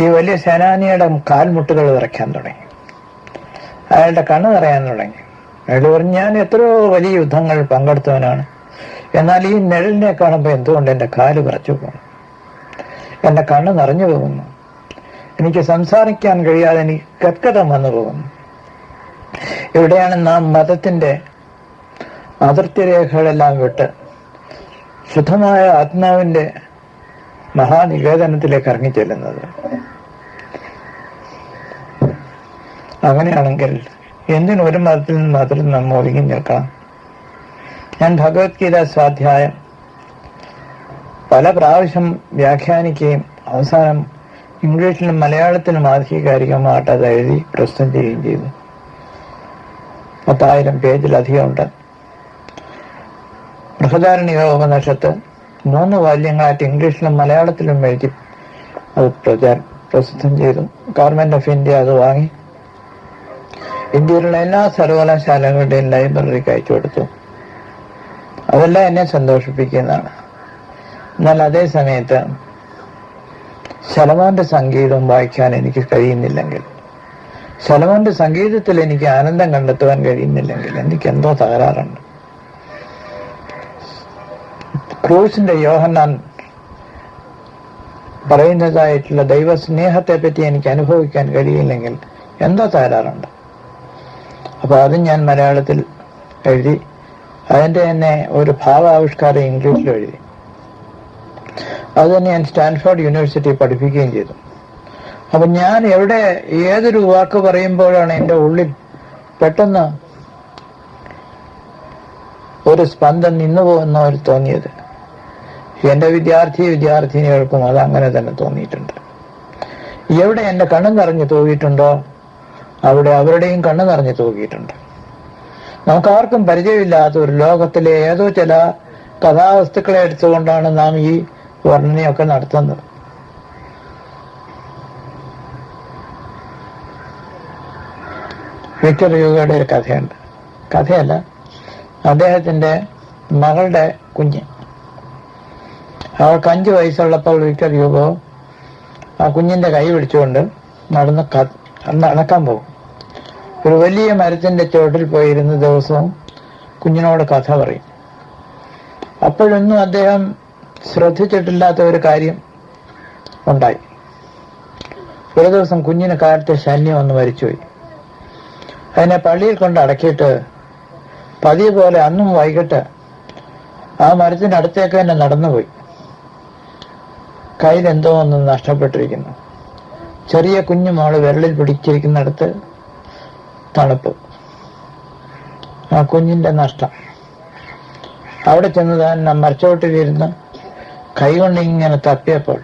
ഈ വലിയ സേനാനിയുടെ കാൽമുട്ടുകൾ വിറയ്ക്കാൻ തുടങ്ങി, അയാളുടെ കണ്ണ് നിറയാൻ തുടങ്ങി. അയാൾ പറഞ്ഞു, ഞാൻ എത്രയോ വലിയ യുദ്ധങ്ങൾ പങ്കെടുത്തവനാണ്, എന്നാൽ ഈ നിഴലിനെ കാണുമ്പോൾ എന്തുകൊണ്ട് എൻ്റെ കാല് വിറച്ചു പോകുന്നു, എൻ്റെ കണ്ണ് നിറഞ്ഞു പോകുന്നു, എനിക്ക് സംസാരിക്കാൻ കഴിയാതെ എനിക്ക് കത്കഥം വന്നു പോകുന്നു. ഇവിടെയാണ് നാം മതത്തിന്റെ അതിർത്തിരേഖകളെല്ലാം വിട്ട് ശുദ്ധമായ ആത്മാവിന്റെ മഹാനിവേദനത്തിലേക്ക് ഇറങ്ങിച്ചെല്ലുന്നത്. അങ്ങനെയാണെങ്കിൽ എന്തിനൊരു മതത്തിൽ നിന്ന് മാത്രം നാം ഒതുങ്ങി നിൽക്കണം? ഞാൻ ഭഗവത്ഗീത സ്വാധ്യായം പല പ്രാവശ്യം വ്യാഖ്യാനിക്കുകയും അവസാനം ഇംഗ്ലീഷിലും മലയാളത്തിലും ആധികാരികമായിട്ട് അത് എഴുതി പ്രസ്തുതം ചെയ്യുകയും ചെയ്തു. 10,000 പേജിലധികം ഉണ്ട്. ബൃഹദാരണ്യക ഉപനിഷത്ത് 3 വാല്യങ്ങളായിട്ട് ഇംഗ്ലീഷിലും മലയാളത്തിലും എഴുതി അത് പ്രസിദ്ധം ചെയ്തു. ഗവൺമെന്റ് ഓഫ് ഇന്ത്യ അത് വാങ്ങി ഇന്ത്യയിലുള്ള എല്ലാ സർവകലാശാലകളുടെയും ലൈബ്രറിക്ക് അയച്ചു കൊടുത്തു. അതെല്ലാം എന്നെ സന്തോഷിപ്പിക്കുന്നതാണ്. എന്നാൽ അതേ സമയത്ത് ശലോമോന്റെ സംഗീതം വായിക്കാൻ എനിക്ക് കഴിയുന്നില്ലെങ്കിൽ, ശലോമോന്റെ സംഗീതത്തിൽ എനിക്ക് ആനന്ദം കണ്ടെത്തുവാൻ കഴിയുന്നില്ലെങ്കിൽ എനിക്ക് എന്തോ തകരാറുണ്ട്. ക്രൂസിന്റെ യോഹന്നാൻ പറയുന്നതായിട്ടുള്ള ദൈവസ്നേഹത്തെ പറ്റി എനിക്ക് അനുഭവിക്കാൻ കഴിയില്ലെങ്കിൽ എന്തോ തകരാറുണ്ട്. അപ്പൊ അത് ഞാൻ മലയാളത്തിൽ എഴുതി, അതിന്റെ തന്നെ ഒരു ഭാവാവിഷ്കാരം ഇംഗ്ലീഷിൽ എഴുതി. അത് തന്നെ ഞാൻ സ്റ്റാൻഫോർഡ് യൂണിവേഴ്സിറ്റി പഠിപ്പിക്കുകയും ചെയ്തു. അപ്പൊ ഞാൻ എവിടെ ഏതൊരു വാക്ക് പറയുമ്പോഴാണ് എൻ്റെ ഉള്ളിൽ പെട്ടെന്ന് ഒരു സ്പന്ദം നിന്നുപോകുന്ന ഒരു തോന്നിയത്. എൻ്റെ വിദ്യാർത്ഥിനികൾക്കും അത് അങ്ങനെ തന്നെ തോന്നിയിട്ടുണ്ട്. എവിടെ എൻ്റെ കണ്ണ് നിറഞ്ഞു തൂകിയിട്ടുണ്ടോ അവിടെ അവരുടെയും കണ്ണ് നിറഞ്ഞു തൂകിയിട്ടുണ്ട്. നമുക്കാർക്കും പരിചയമില്ലാത്ത ഒരു ലോകത്തിലെ ഏതോ ചില കഥാവസ്തുക്കളെ എടുത്തുകൊണ്ടാണ് നാം ഈ വർണ്ണനയൊക്കെ നടത്തുന്നത്. വിക്ടർ ഹ്യൂഗോയുടെ ഒരു കഥയുണ്ട്, കഥയല്ല, അദ്ദേഹത്തിന്റെ മകളുടെ കുഞ്ഞ്. അവൾക്ക് 5 വയസ്സുള്ളപ്പോൾ വിക്ടർ ഹ്യൂഗോ ആ കുഞ്ഞിന്റെ കൈ പിടിച്ചുകൊണ്ട് നടക്കാൻ പോകും. ഒരു വലിയ മരത്തിന്റെ ചുവട്ടിൽ പോയിരുന്ന ദിവസവും കുഞ്ഞിനോട് കഥ പറയും. അപ്പോഴൊന്നും അദ്ദേഹം ശ്രദ്ധിച്ചിട്ടില്ലാത്ത ഒരു കാര്യം ഉണ്ടായി. ഒരു ദിവസം കുഞ്ഞിന് കാലത്തെ ശല്യം ഒന്ന് മരിച്ചുപോയി. അതിനെ പള്ളിയിൽ കൊണ്ട് അടക്കിയിട്ട് പതിയെ പോലെ അന്നും വൈകിട്ട് ആ മരത്തിനടുത്തേക്ക് തന്നെ നടന്നുപോയി. കയ്യിലെന്തോ ഒന്ന് നഷ്ടപ്പെട്ടിരിക്കുന്നു. ചെറിയ കുഞ്ഞു മോള് വിരലിൽ പിടിച്ചിരിക്കുന്നിടത്ത് തണുപ്പ്. ആ കുഞ്ഞിന്റെ നഷ്ടം. അവിടെ ചെന്ന് താൻ മരച്ചോട്ടിലിരുന്ന് കൈകൊണ്ട് ഇങ്ങനെ തപ്പിയപ്പോൾ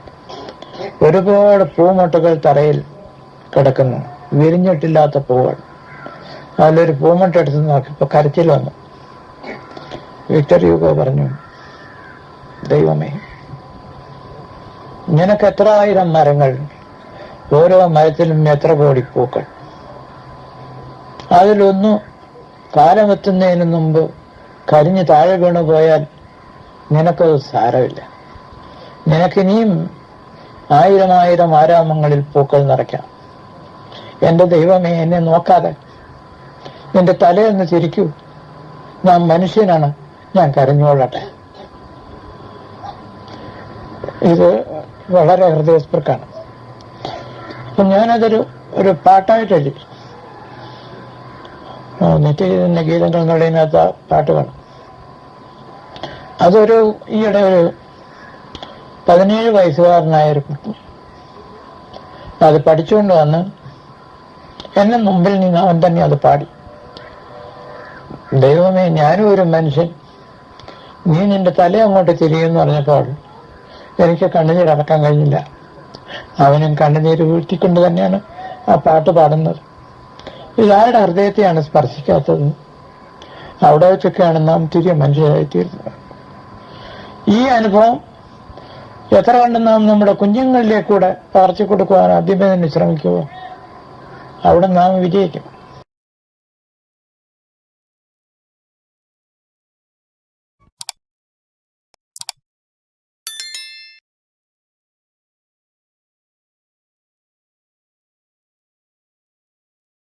ഒരുപാട് പൂമൊട്ടുകൾ തറയിൽ കിടക്കുന്നു, വിരിഞ്ഞിട്ടില്ലാത്ത പൂവുകൾ. അതിലൊരു പൂമൊട്ട എടുത്ത് നോക്കിയപ്പോ കരച്ചിൽ വന്നു. വിക്ടർ ഹ്യൂഗോ പറഞ്ഞു, ദൈവമേ, നിനക്ക് എത്ര ആയിരം മരങ്ങൾ, ഓരോ മരത്തിലും എത്ര കോടി പൂക്കൾ. അതിലൊന്നു കാലമെത്തുന്നതിന് മുമ്പ് കരിഞ്ഞ് താഴെ വീണു പോയാൽ നിനക്കത് സാരമില്ല. നിനക്കിനിയും 1000 ആരാമങ്ങളിൽ പൂക്കൾ നിറയ്ക്കാം. എന്റെ ദൈവമേ, എന്നെ നോക്കാതെ നിന്റെ തലയൊന്ന് ചിരിക്കൂ. ഞാൻ മനുഷ്യനാണ്, ഞാൻ കരഞ്ഞോളട്ടെ. ഇത് വളരെ ഹൃദയസ്പർക്കാണ്. അപ്പൊ ഞാനതൊരു പാട്ടായിട്ട് എഴുതി. നിത്യജീവന്റെ ഗീതങ്ങൾ എന്നുള്ളതിനകത്ത് പാട്ട് കാണും. അതൊരു ഈയിടെ ഒരു 17 വയസ്സുകാരനായൊരു കുട്ടി അത് പഠിച്ചുകൊണ്ട് വന്ന് എന്നെ മുമ്പിൽ നിന്ന് അവൻ തന്നെ അത് പാടി. ദൈവമേ, ഞാനും ഒരു മനുഷ്യൻ, നീ നിന്റെ തല അങ്ങോട്ട് തിരിയെന്ന് പറഞ്ഞപ്പോൾ എനിക്ക് കണ്ണുനീർ അടക്കാൻ കഴിഞ്ഞില്ല. അവനും കണ്ണുനീര് വീഴ്ത്തിക്കൊണ്ട് തന്നെയാണ് ആ പാട്ട് പാടുന്നത്. ഇതാരുടെ ഹൃദയത്തെയാണ് സ്പർശിക്കാത്തത്? അവിടെ വെച്ചൊക്കെയാണ് നാം തിരികെ മനുഷ്യരായിത്തീരുന്നത്. ഈ അനുഭവം എത്ര കണ്ട് നാം നമ്മുടെ കുഞ്ഞുങ്ങളിലേക്കൂടെ പകർത്തി കൊടുക്കുവാൻ ആദ്യമേ തന്നെ ശ്രമിക്കുമോ, അവിടെ നാം വിജയിക്കും.